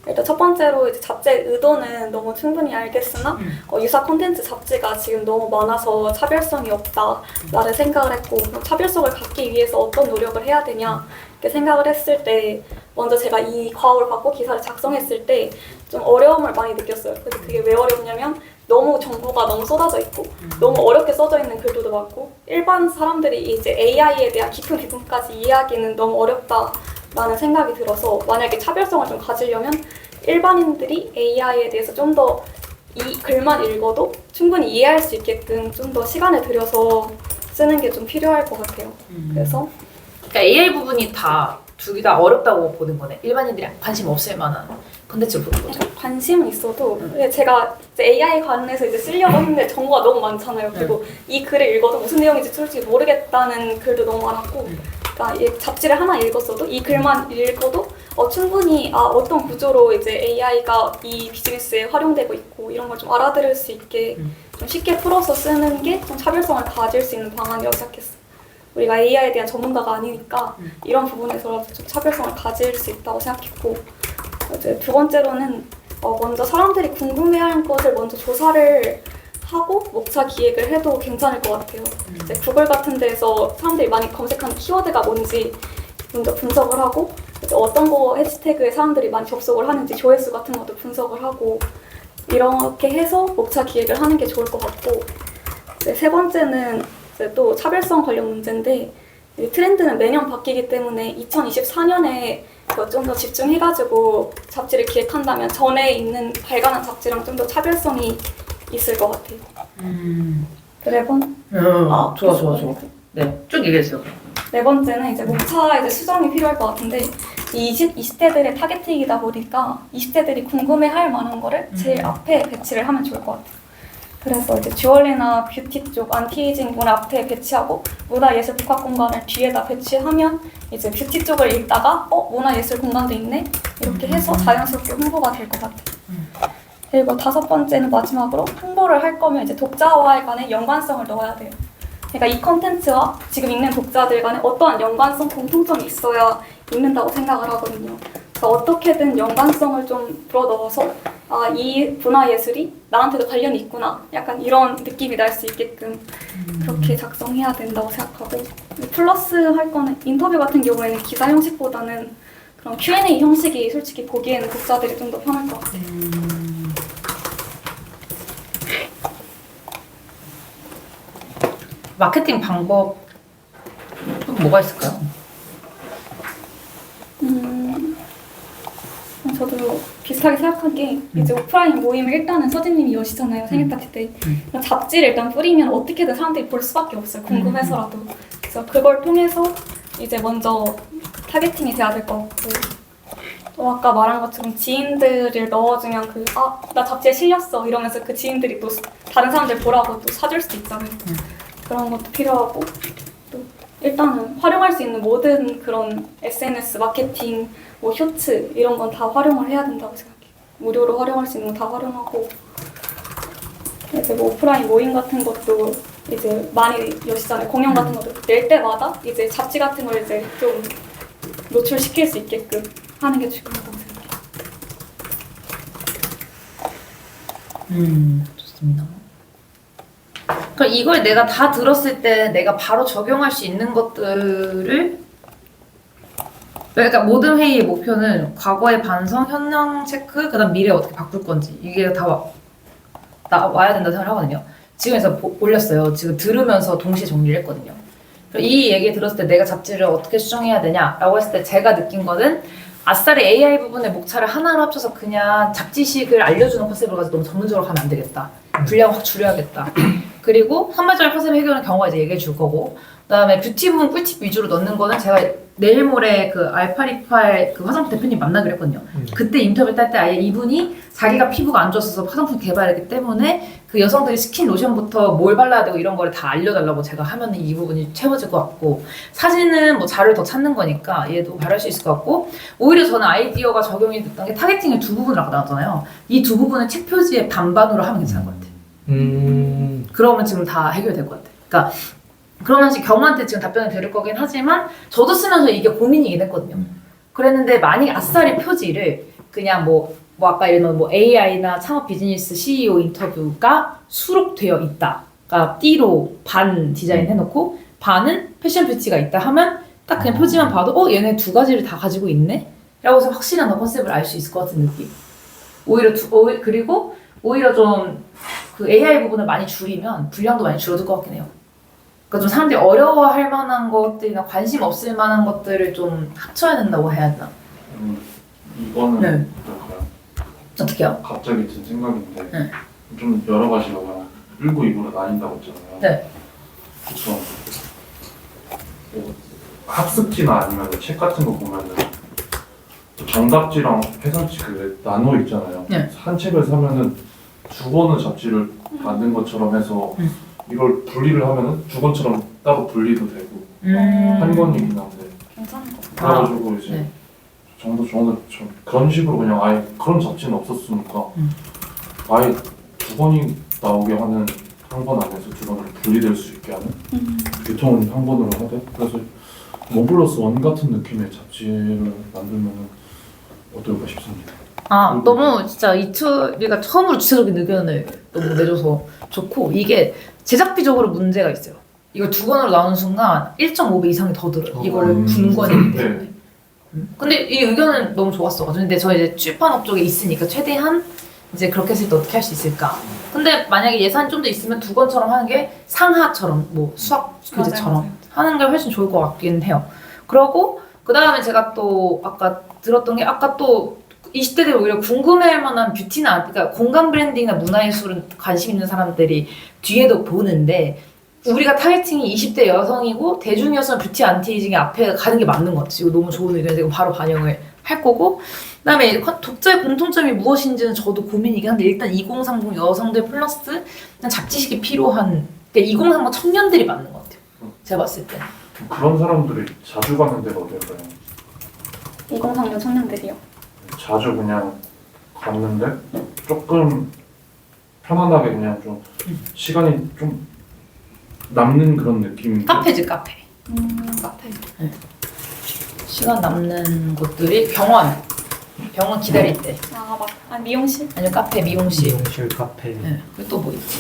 일단 첫 번째로 이제 잡지의 의도는 너무 충분히 알겠으나 유사 콘텐츠 잡지가 지금 너무 많아서 차별성이 없다라는 생각을 했고 그럼 차별성을 갖기 위해서 어떤 노력을 해야 되냐 이렇게 생각을 했을 때 먼저 제가 이 과업을 받고 기사를 작성했을 때 좀 어려움을 많이 느꼈어요. 근데 그게 왜 어렵냐면 너무 정보가 너무 쏟아져 있고 너무 어렵게 써져 있는 글들도 많고 일반 사람들이 이제 AI에 대한 깊은 부분까지 이해하기는 너무 어렵다라는 생각이 들어서 만약에 차별성을 좀 가지려면 일반인들이 AI에 대해서 좀 더 이 글만 읽어도 충분히 이해할 수 있게끔 좀 더 시간을 들여서 쓰는 게 좀 필요할 것 같아요. 그래서 그러니까 AI 부분이 다 두 개 다 어렵다고 보는 거네. 일반인들이 관심 없을 만한 콘텐츠를 보는 거죠. 관심은 있어도 제가 이제 AI 관련해서 이제 쓰려고 했는데 정보가 너무 많잖아요. 그리고 이 글을 읽어도 무슨 내용인지 솔직히 모르겠다는 글도 너무 많았고 그러니까 이 잡지를 하나 읽었어도 이 글만 읽어도 충분히 어떤 구조로 이제 AI가 이 비즈니스에 활용되고 있고 이런 걸 좀 알아들을 수 있게 좀 쉽게 풀어서 쓰는 게 좀 차별성을 가질 수 있는 방안이라고 생각했어요. 우리가 AI에 대한 전문가가 아니니까 이런 부분에서 좀 차별성을 가질 수 있다고 생각했고 이제 두 번째로는 먼저 사람들이 궁금해하는 것을 먼저 조사를 하고 목차 기획을 해도 괜찮을 것 같아요. 이제 구글 같은 데서 사람들이 많이 검색하는 키워드가 뭔지 먼저 분석을 하고 이제 어떤 거 해시태그에 사람들이 많이 접속을 하는지 조회수 같은 것도 분석을 하고 이렇게 해서 목차 기획을 하는 게 좋을 것 같고 이제 세 번째는 이제 또 차별성 관련 문제인데 트렌드는 매년 바뀌기 때문에 2024년에 좀 더 집중해가지고 잡지를 기획한다면 전에 있는 발간한 잡지랑 좀 더 차별성이 있을 것 같아요. 네 번. 좋아. 네, 쭉 얘기해주세요. 네 번째는 이제 목차 이제 수정이 필요할 것 같은데 이 20대들의 타겟팅이다 보니까 20대들이 궁금해할 만한 거를 제일 앞에 배치를 하면 좋을 것 같아요. 그래서 이제 주얼리나 뷰티 쪽 안티에이징 문 앞에 배치하고 문화예술 복합 공간을 뒤에다 배치하면 이제 뷰티 쪽을 읽다가 문화예술 공간도 있네 이렇게 해서 자연스럽게 홍보가 될 것 같아요. 그리고 다섯 번째는 마지막으로 홍보를 할 거면 이제 독자와의 간의 연관성을 넣어야 돼요. 그러니까 이 컨텐츠와 지금 읽는 독자들 간에 어떠한 연관성, 공통점이 있어야 읽는다고 생각을 하거든요. 그래서 어떻게든 연관성을 좀 불어넣어서 이 문화예술이 나한테도 관련이 있구나 약간 이런 느낌이 날 수 있게끔 그렇게 작성해야 된다고 생각하고 플러스 할 거는 인터뷰 같은 경우에는 기사 형식보다는 그런 Q&A 형식이 솔직히 보기에는 독자들이 좀 더 편할 것 같아요. 마케팅 방법 또 뭐가 있을까요? 저도 비슷하게 생각한 게 이제 오프라인 모임을 일단은 서진님이 여시잖아요. 생일 파티 때. 잡지를 일단 뿌리면 어떻게든 사람들이 볼 수밖에 없어요. 궁금해서라도. 그래서 그걸 통해서 이제 먼저 타겟팅이 돼야 될 것 같고 또 아까 말한 것처럼 지인들을 넣어주면 나 잡지에 실렸어 이러면서 그 지인들이 또 다른 사람들 보라고 또 사줄 수도 있잖아요. 그런 것도 필요하고 또 일단은 활용할 수 있는 모든 그런 SNS 마케팅 뭐 쇼츠 이런 건 다 활용을 해야 된다고 생각해요. 무료로 활용할 수 있는 건 다 활용하고 이제 뭐 오프라인 모임 같은 것도 이제 많이 여시잖아요. 공연 같은 것도 낼 때마다 이제 잡지 같은 걸 이제 좀 노출시킬 수 있게끔 하는 게 중요하다고 생각해요. 좋습니다. 그럼 이걸 내가 다 들었을 때 내가 바로 적용할 수 있는 것들을 그러니까 모든 회의의 목표는 과거의 반성, 현황 체크, 그다음 미래 어떻게 바꿀 건지 이게 다 와야 된다고 생각하거든요. 지금에서 올렸어요. 지금 들으면서 동시에 정리를 했거든요. 이 얘기 들었을 때 내가 잡지를 어떻게 수정해야 되냐라고 했을 때 제가 느낀 거는 아싸리 AI 부분의 목차를 하나로 합쳐서 그냥 잡지식을 알려주는 컨셉으로 가서 너무 전문적으로 가면 안 되겠다. 분량 확 줄여야겠다. 그리고 한 발자국 컨셉 해결하는 경우가 이제 얘기해 줄 거고, 그다음에 뷰티 부분 꿀팁 위주로 넣는 거는 제가 내일 모레 그 알파리파의 그 화장품 대표님 만나기로 했거든요. 그때 인터뷰 딸 때 아예 이분이 자기가 피부가 안 좋아서 화장품 개발했기 때문에 그 여성들이 스킨 로션부터 뭘 발라야 되고 이런 거를 다 알려달라고 제가 하면 이 부분이 채워질 것 같고, 사진은 뭐 자료를 더 찾는 거니까 얘도 바를 수 있을 것 같고, 오히려 저는 아이디어가 적용이 됐던 게 타겟팅을 두 부분을 아까 나왔잖아요. 이 두 부분은 책 표지의 반반으로 하면 괜찮을 것 같아요. 그러면 지금 다 해결될 것 같아요. 그러니까 그러면 경우한테 지금 답변을 드릴 거긴 하지만 저도 쓰면서 이게 고민이긴 했거든요. 그랬는데 만약 아싸리 표지를 그냥 뭐 아까 예를 들면 뭐 AI나 창업 비즈니스 CEO 인터뷰가 수록되어 있다. 그러니까 띠로 반 디자인 해놓고 반은 패션 뷰티가 있다 하면 딱 그냥 표지만 봐도 얘네 두 가지를 다 가지고 있네? 라고 해서 확실한 컨셉을 알 수 있을 것 같은 느낌. 그리고 오히려 좀 그 AI 부분을 많이 줄이면 분량도 많이 줄어들 것 같긴 해요. 그러니까 좀 사람들이 어려워할 만한 것들이나 관심 없을 만한 것들을 좀 합쳐야 된다고 해야 되나? 이거는 네. 어떨까요? 어떻게요? 갑자기 든 생각인데 네. 좀 여러 가지로 그냥 1부, 2부로 나뉜다고 했잖아요. 네. 그래서 뭐 학습지나 아니면 책 같은 거 보면은 정답지랑 해설지 그 나눠 있잖아요. 네. 한 책을 사면은 두 권의 잡지를 받는 것처럼 해서 이걸 분리를 하면은 두 권처럼 따로 분리도 되고 한 권이긴 한데 괜찮은 것 같아요. 그래가지고 이제 네. 저는 좀 그런 식으로 그냥 아예 그런 잡지는 없었으니까 아예 두 권이 나오게 하는 한 권 안에서 두 권으로 분리될 수 있게 하는 교통은 한 권으로 하되 그래서 1+1 같은 느낌의 잡지를 만들면 어떨까 싶습니다. 너무 진짜 이투리가 처음으로 주체적인 의견을 너무 내줘서 좋고, 이게 제작비적으로 문제가 있어요. 이걸 두 권으로 나오는 순간 1.5배 이상이 더 들어요. 이거를 분권이기 때문에. 근데 이 의견은 너무 좋았어. 근데 저 이제 출판업 쪽에 있으니까 최대한 이제 그렇게 했을 때 어떻게 할 수 있을까. 근데 만약에 예산이 좀 더 있으면 두 권처럼 하는 게 상하처럼 뭐 수학 교재처럼 맞아요. 하는 게 훨씬 좋을 것 같긴 해요. 그러고 그 다음에 제가 또 아까 들었던 게 아까 또 20대들 오히려 궁금해할 만한 뷰티나 그러니까 공간 브랜딩이나 문화예술은 관심 있는 사람들이 뒤에도 보는데 우리가 타겟팅이 20대 여성이고 대중이었으면 뷰티 안티에이징이 앞에 가는 게 맞는 것 같아요. 이거 너무 좋은 의견이고 바로 반영을 할 거고, 그다음에 독자의 공통점이 무엇인지는 저도 고민이긴 한데 일단 2030 여성들 플러스 그냥 잡지식이 필요한, 그러니까 2030 청년들이 맞는 것 같아요. 제가 봤을 때. 그런 사람들이 자주 가는 데가 어딜까요? 2030년 청년들이요. 자주 그냥 갔는데 조금 편안하게 그냥 좀 시간이 좀 남는 그런 느낌인데 카페지 카페. 카페. 시간 남는 곳들이 병원 기다릴 때 미용실? 아니면 카페, 미용실. 미용실, 카페. 네. 그리고 또 뭐 있지?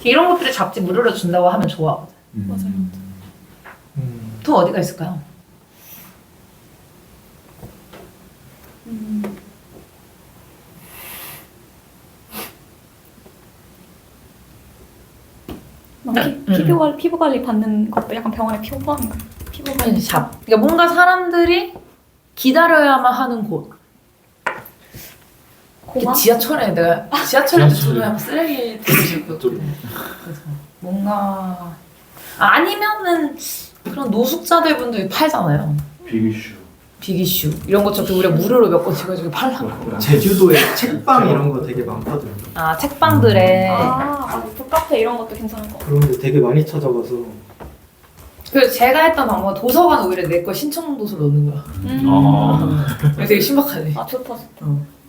이런 것들이 잡지 무료로 준다고 하면 좋아하거든. 맞아요. 또 어디가 있을까요? 피부 관리 받는 것도 약간 병원에 포함인가요? 피부 관리. 그러니까 뭔가 사람들이 기다려야만 하는 곳. 고마? 지하철에 내가 지하철에 주면 쓰레기 들고 그래서 뭔가 아니면은 그런 노숙자들 분들이 팔잖아요. 빅이슈 이런 것처럼 우리가 무료로 몇 권 찍어주고 팔라고. 제주도에 책방 이런 거 되게 많거든요. 아 책방들에. 북카페 이런 것도 괜찮은 것 같아요. 그런 게 되게 많이 찾아가서 그래서 제가 했던 방법은 도서관 오히려 내 거 신청 도서를 넣는 거야. 이거 되게 신박하네. 좋다.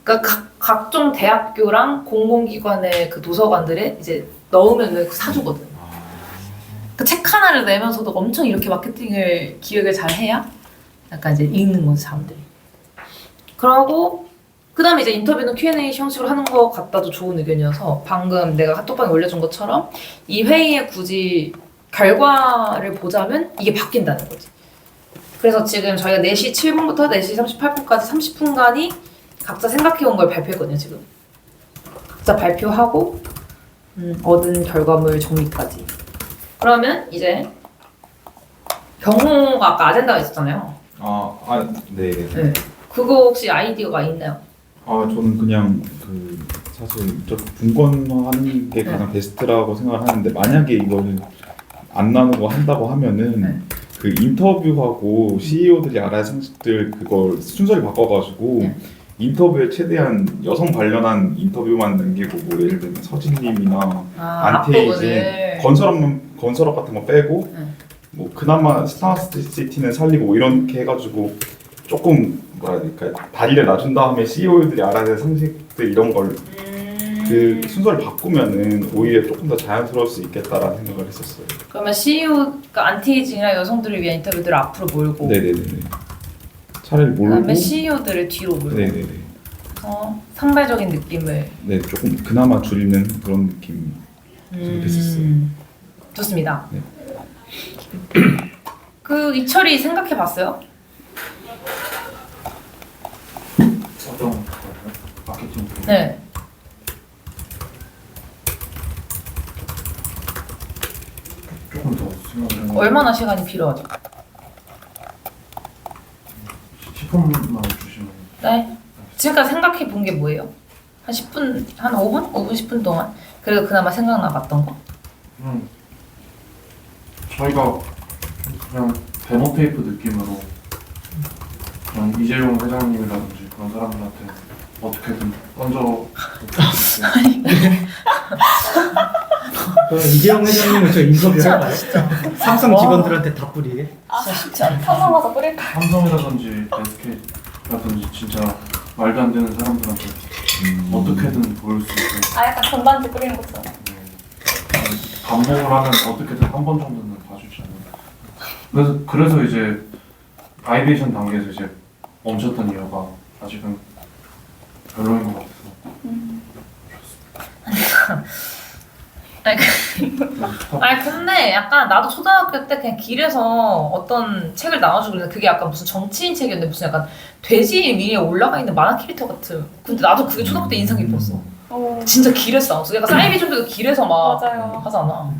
그러니까 각종 대학교랑 공공기관의 그 도서관들에 이제 넣으면 사주거든. 그 책 하나를 내면서도 엄청 이렇게 마케팅을 기획을 잘 해야 약간 이제 읽는 거지 사람들이. 그러고 그 다음에 이제 인터뷰는 Q&A 형식으로 하는 거 같다도 좋은 의견이어서 방금 내가 카톡방에 올려준 것처럼 이 회의에 굳이 결과를 보자면 이게 바뀐다는 거지. 그래서 지금 저희가 4시 7분부터 4시 38분까지 30분간이 각자 생각해온 걸 발표했거든요 지금. 각자 발표하고 얻은 결과물 정리까지. 그러면 이제 경호가 아까 아젠다가 있었잖아요. 네. 네. 그거 혹시 아이디어가 있나요? 저는 그냥 그 사실 좀 분권화하는 게 가장 베스트라고 생각을 하는데 만약에 이거를 안 나누고 한다고 하면은 그 인터뷰하고 CEO들이 알아야 할 상식들 그걸 순서를 바꿔가지고 인터뷰에 최대한 여성 관련한 인터뷰만 남기고 뭐 예를 들면 서진님이나 안테이진 건설업 같은 거 빼고 뭐 그나마 스타시티는 살리고 뭐 이렇게 해가지고 조금 뭐라 해야 될까 다리를 놔준 다음에 CEO들이 알아야 될 상식들 이런 걸 그 순서를 바꾸면은 오히려 조금 더 자연스러울 수 있겠다라는 생각을 했었어요. 그러면 CEO가 안티에이징이나 여성들을 위한 인터뷰들을 앞으로 몰고 네네네. 차라리 몰고. 그다음에 CEO들을 뒤로 몰고. 네네네. 산발적인 느낌을. 네, 조금 그나마 줄이는 그런 느낌. 생각했었어요. 좋습니다. 네. 그 이철이 생각해봤어요? 어떤 거예요? 마케팅 쪽? 네. 조금 더 생각을 얼마나 시간이 필요하죠? 10분만 주시면. 네. 지금까지 생각해 본 게 뭐예요? 한 10분, 한 5분? 5분, 10분 동안? 그래도 그나마 생각나봤던 거? 저희가 그냥 데모 테이프 느낌으로 그냥 이재용 회장님이라든지 그런 사람들한테 어떻게든 던져. 그럼 이재용 회장님은 저 인터뷰 할까요? 삼성 직원들한테 다 뿌리게? 진짜 쉽지 않다. 삼성 가서 뿌릴까? 삼성이라든지 SK라든지 진짜 말도 안 되는 사람들한테 어떻게든 보일 수 있게 아 약간 건반지 뿌리는 것처럼. 반복을 하면 어떻게든 한 번 정도는 봐주지 않을까. 그래서 이제 아이데이션 단계에서 이제 멈췄던 이유가 아직은 별로인 것 같아서. 아니 근데 약간 나도 초등학교 때 그냥 길에서 어떤 책을 나눠주고 그랬는데 그게 약간 무슨 정치인 책이었는데 무슨 약간 돼지 위에 올라가 있는 만화 캐릭터 같은. 근데 나도 그게 초등학교 때 인상 깊었어. 진짜 길에서 나왔어. 약간 사이비 좀비도 길에서 막 맞아요. 하잖아.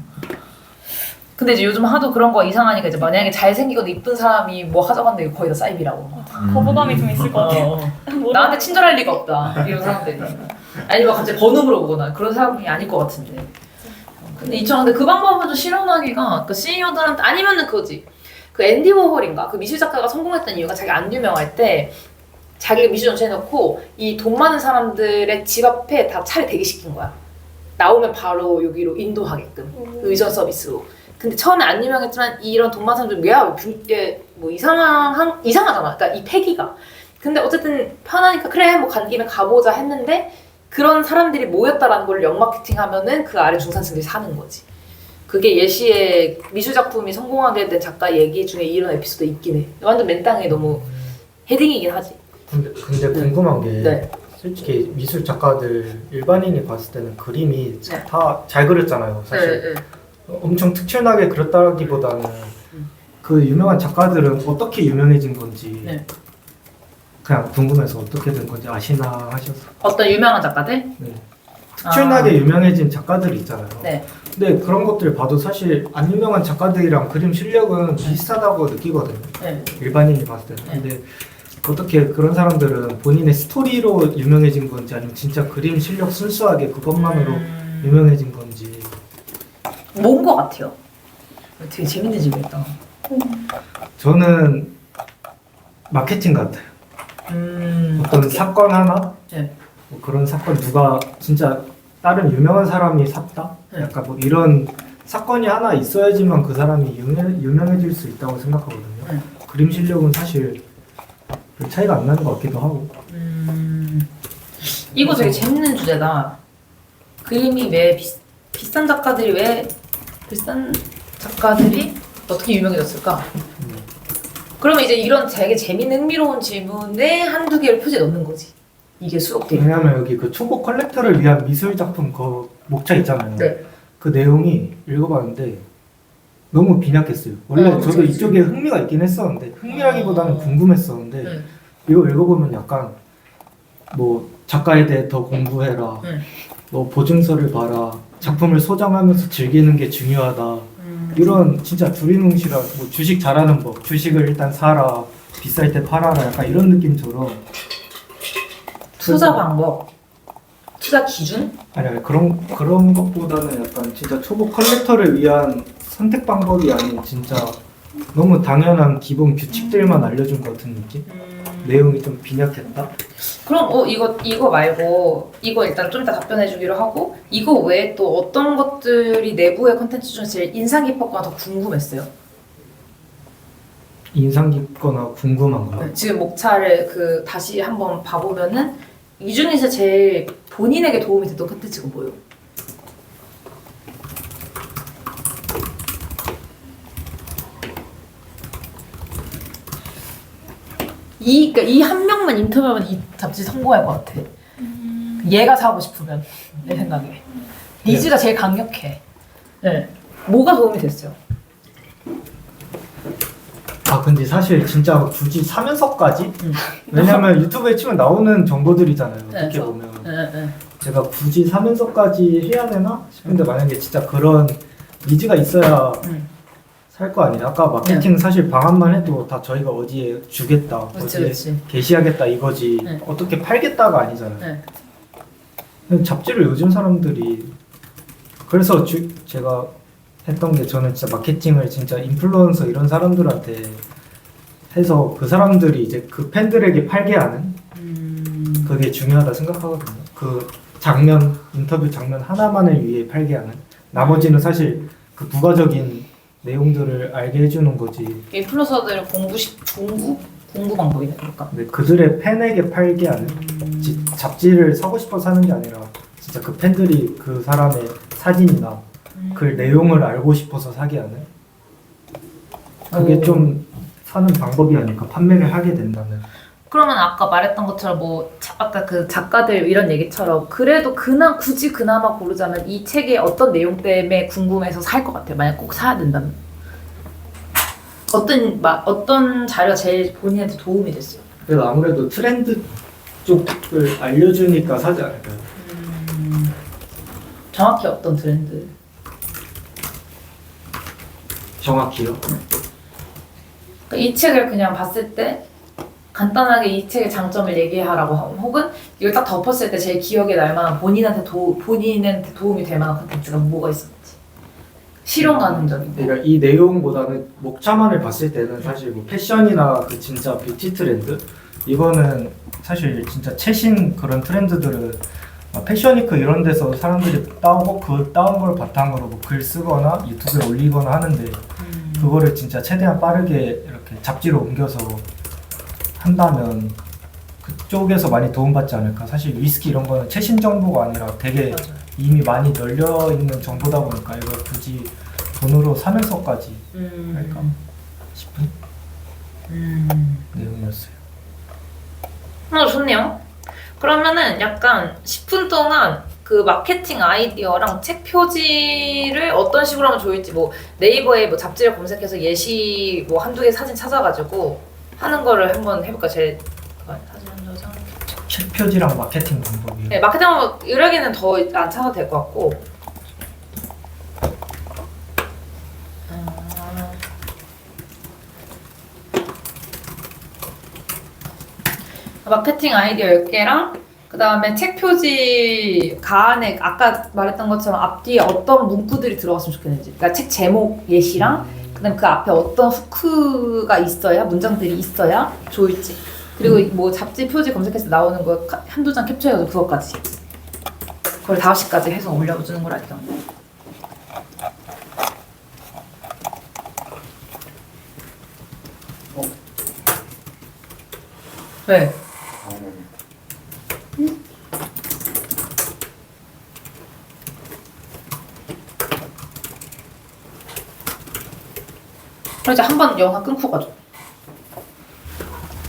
근데 이제 요즘 하도 그런 거 이상하니까 이제 만약에 잘생기고 이쁜 사람이 뭐 하자고 하는데 거의 다 사이비라고. 거부감이 좀 있을 것 같아요. 나한테 친절할 리가 없다 이런 사람들이. 아니면 갑자기 번호 물어보거나 그런 사람이 아닐 것 같은데. 근데 근데 그 방법은 좀 실현하기가 그 CEO들한테 아니면은 그거지. 그 앤디 워홀인가 그 미술 작가가 성공했던 이유가 자기 안 유명할 때 자기가 미술 전시해 놓고 이 돈 많은 사람들의 집 앞에 다 차를 대기시킨 거야. 나오면 바로 여기로 인도하게끔 의전 서비스로. 근데 처음에 안 유명했지만 이런 돈 많은 사람들 이게 뭐 이상하잖아. 그러니까 이 패기가. 근데 어쨌든 편하니까 그래 뭐 간 김에 가보자 했는데 그런 사람들이 모였다라는 걸 역마케팅하면은 그 아래 중산층들이 사는 거지. 그게 예시의 미술 작품이 성공하게 된 작가 얘기 중에 이런 에피소드 있긴 해. 완전 맨땅에 너무 헤딩이긴 하지. 근데 궁금한 게 네. 솔직히 미술 작가들 일반인이 봤을 때는 그림이 네. 다 잘 그렸잖아요. 사실 네. 엄청 특출나게 그렸다기보다는 그 유명한 작가들은 어떻게 유명해진 건지 네. 그냥 궁금해서 어떻게 된 건지 아시나 하셔서. 어떤 유명한 작가들? 네. 특출나게 유명해진 작가들이 있잖아요. 네. 근데 그런 것들 봐도 사실 안 유명한 작가들이랑 그림 실력은 비슷하다고 느끼거든요. 네. 일반인이 봤을 때는. 네. 근데 어떻게 그런 사람들은 본인의 스토리로 유명해진 건지 아니면 진짜 그림 실력 순수하게 그것만으로 유명해진 건지. 뭔 거 같아요? 되게 재밌는 질문이다. 저는 마케팅 같아요. 어떤 사건 하나? 네. 뭐 그런 사건 누가 진짜 다른 유명한 사람이 샀다? 네. 약간 뭐 이런 사건이 하나 있어야지만 그 사람이 유명해질 수 있다고 생각하거든요. 네. 그림 실력은 사실 별 차이가 안 나는 것 같기도 하고. 이거 되게 재밌는 주제다. 그림이 왜 비싼 작가들이 어떻게 유명해졌을까? 그러면 이제 이런 되게 재밌는 흥미로운 질문에 한두 개를 표지에 넣는 거지. 이게 수록돼. 왜냐면 여기 그 초보 컬렉터를 위한 미술 작품 그 목차 있잖아요. 네. 그 내용이 읽어봤는데 너무 빈약했어요. 원래 저도 그치. 이쪽에 흥미가 있긴 했었는데 흥미라기보다는 궁금했었는데 네. 이거 읽어보면 약간 뭐 작가에 대해 더 공부해라. 네. 뭐 보증서를 봐라. 작품을 소장하면서 즐기는 게 중요하다. 이런 진짜 두리뭉실한 뭐 주식 잘하는 법. 주식을 일단 사라. 비쌀 때 팔아라. 약간 이런 느낌처럼. 투자 방법. 투자 기준? 아니 그런 것보다는 약간 진짜 초보 컬렉터를 위한 선택 방법이 아닌 진짜 너무 당연한 기본 규칙들만 알려준 것 같은 느낌? 내용이 좀 빈약했다? 그럼 이거 말고 이거 일단 좀 이따 답변해 주기로 하고 이거 외에 또 어떤 것들이 내부의 콘텐츠 중에서 제일 인상 깊었거나 더 궁금했어요? 인상 깊거나 궁금한 거야? 지금 목차를 그 다시 한번 봐보면은 이 중에서 제일 본인에게 도움이 됐던 콘텐츠가 뭐예요? 그러니까 이 한 명만 인터뷰하면 이 잡지 성공할 것 같아. 얘가 사고 싶으면 내 생각에 니즈가 제일 강력해. 네. 뭐가 도움이 됐어요? 아 근데 사실 진짜 굳이 사면서까지? 응. 왜냐면 유튜브에 치면 나오는 정보들이잖아요. 네, 어떻게 저- 보면 네. 제가 굳이 사면서까지 해야 되나 싶은데 만약에 진짜 그런 니즈가 있어야 응. 살 거 아니에요. 아까 마케팅 사실 방안만 해도 다 저희가 어디에 주겠다, 그렇지, 어디에 그렇지. 게시하겠다 이거지 네. 어떻게 팔겠다가 아니잖아요. 네. 근데 잡지를 요즘 사람들이 그래서 제가 했던 게 저는 진짜 마케팅을 진짜 인플루언서 이런 사람들한테 해서 그 사람들이 이제 그 팬들에게 팔게 하는 그게 중요하다 생각하거든요. 그 장면 인터뷰 장면 하나만을 위해 팔게 하는 나머지는 사실 그 부가적인 내용들을 알게 해주는 거지. 인플루언서들은 공부 방법이네 그러니까. 근데 그들의 팬에게 팔게 하는 잡지를 사고 싶어서 사는 게 아니라 진짜 그 팬들이 그 사람의 사진이나 그 내용을 알고 싶어서 사게 하는 그게 오. 좀 사는 방법이 아닐까 판매를 하게 된다면. 그러면 아까 말했던 것처럼 뭐 아까 그 작가들 이런 얘기처럼 그래도 굳이 그나마 고르자면 이 책의 어떤 내용 때문에 궁금해서 살 것 같아요. 만약 꼭 사야 된다면 어떤 자료가 제일 본인한테 도움이 됐어요? 그래서 아무래도 트렌드 쪽을 알려주니까 사지 않을까요? 정확히 어떤 트렌드? 정확히요? 그러니까 이 책을 그냥 봤을 때 간단하게 이 책의 장점을 얘기하라고 하고 혹은 이걸 딱 덮었을 때 제일 기억에 날 만한 본인한테 도움이 될 만한 컨텐츠가 뭐가 있었는지 실용 가능적인 거. 그러니까 이 내용보다는 목차만을 봤을 때는 사실 뭐 패션이나 그 진짜 뷰티 트렌드 이거는 사실 진짜 최신 그런 트렌드들은 패션위크 이런 데서 사람들이 따오고 그 따온 걸 바탕으로 뭐 글 쓰거나 유튜브에 올리거나 하는데 그거를 진짜 최대한 빠르게 이렇게 잡지로 옮겨서 한다면 그쪽에서 많이 도움받지 않을까. 사실 위스키 이런 거는 최신 정보가 아니라 되게 맞아요. 이미 많이 널려 있는 정보다 보니까 이걸 굳이 돈으로 사면서까지 할까 싶은 내용이었어요. 좋네요. 그러면은 약간 10분 동안 그 마케팅 아이디어랑 책 표지를 어떤 식으로 하면 좋을지 뭐 네이버에 뭐 잡지를 검색해서 예시 뭐 한두 개 사진 찾아가지고 하는 거를 한번 해볼까? 사진 한 장. 책 표지랑 마케팅 방법이요. 네, 마케팅 의뢰기는 더 안 찾아도 될 것 같고. 마케팅 아이디어 10개랑 그 다음에 책 표지 가안에 아까 말했던 것처럼 앞뒤에 어떤 문구들이 들어갔으면 좋겠는지 그러니까 책 제목 예시랑 그 다음에 그 앞에 어떤 후크가 있어야 문장들이 있어야 좋을지 그리고 뭐 잡지 표지 검색해서 나오는 거 한두 장 캡처해서 그것까지 그걸 5시까지 해서 올려주는 걸 할게요. 네. 그럼 이제 한번 영상 끊고 가죠.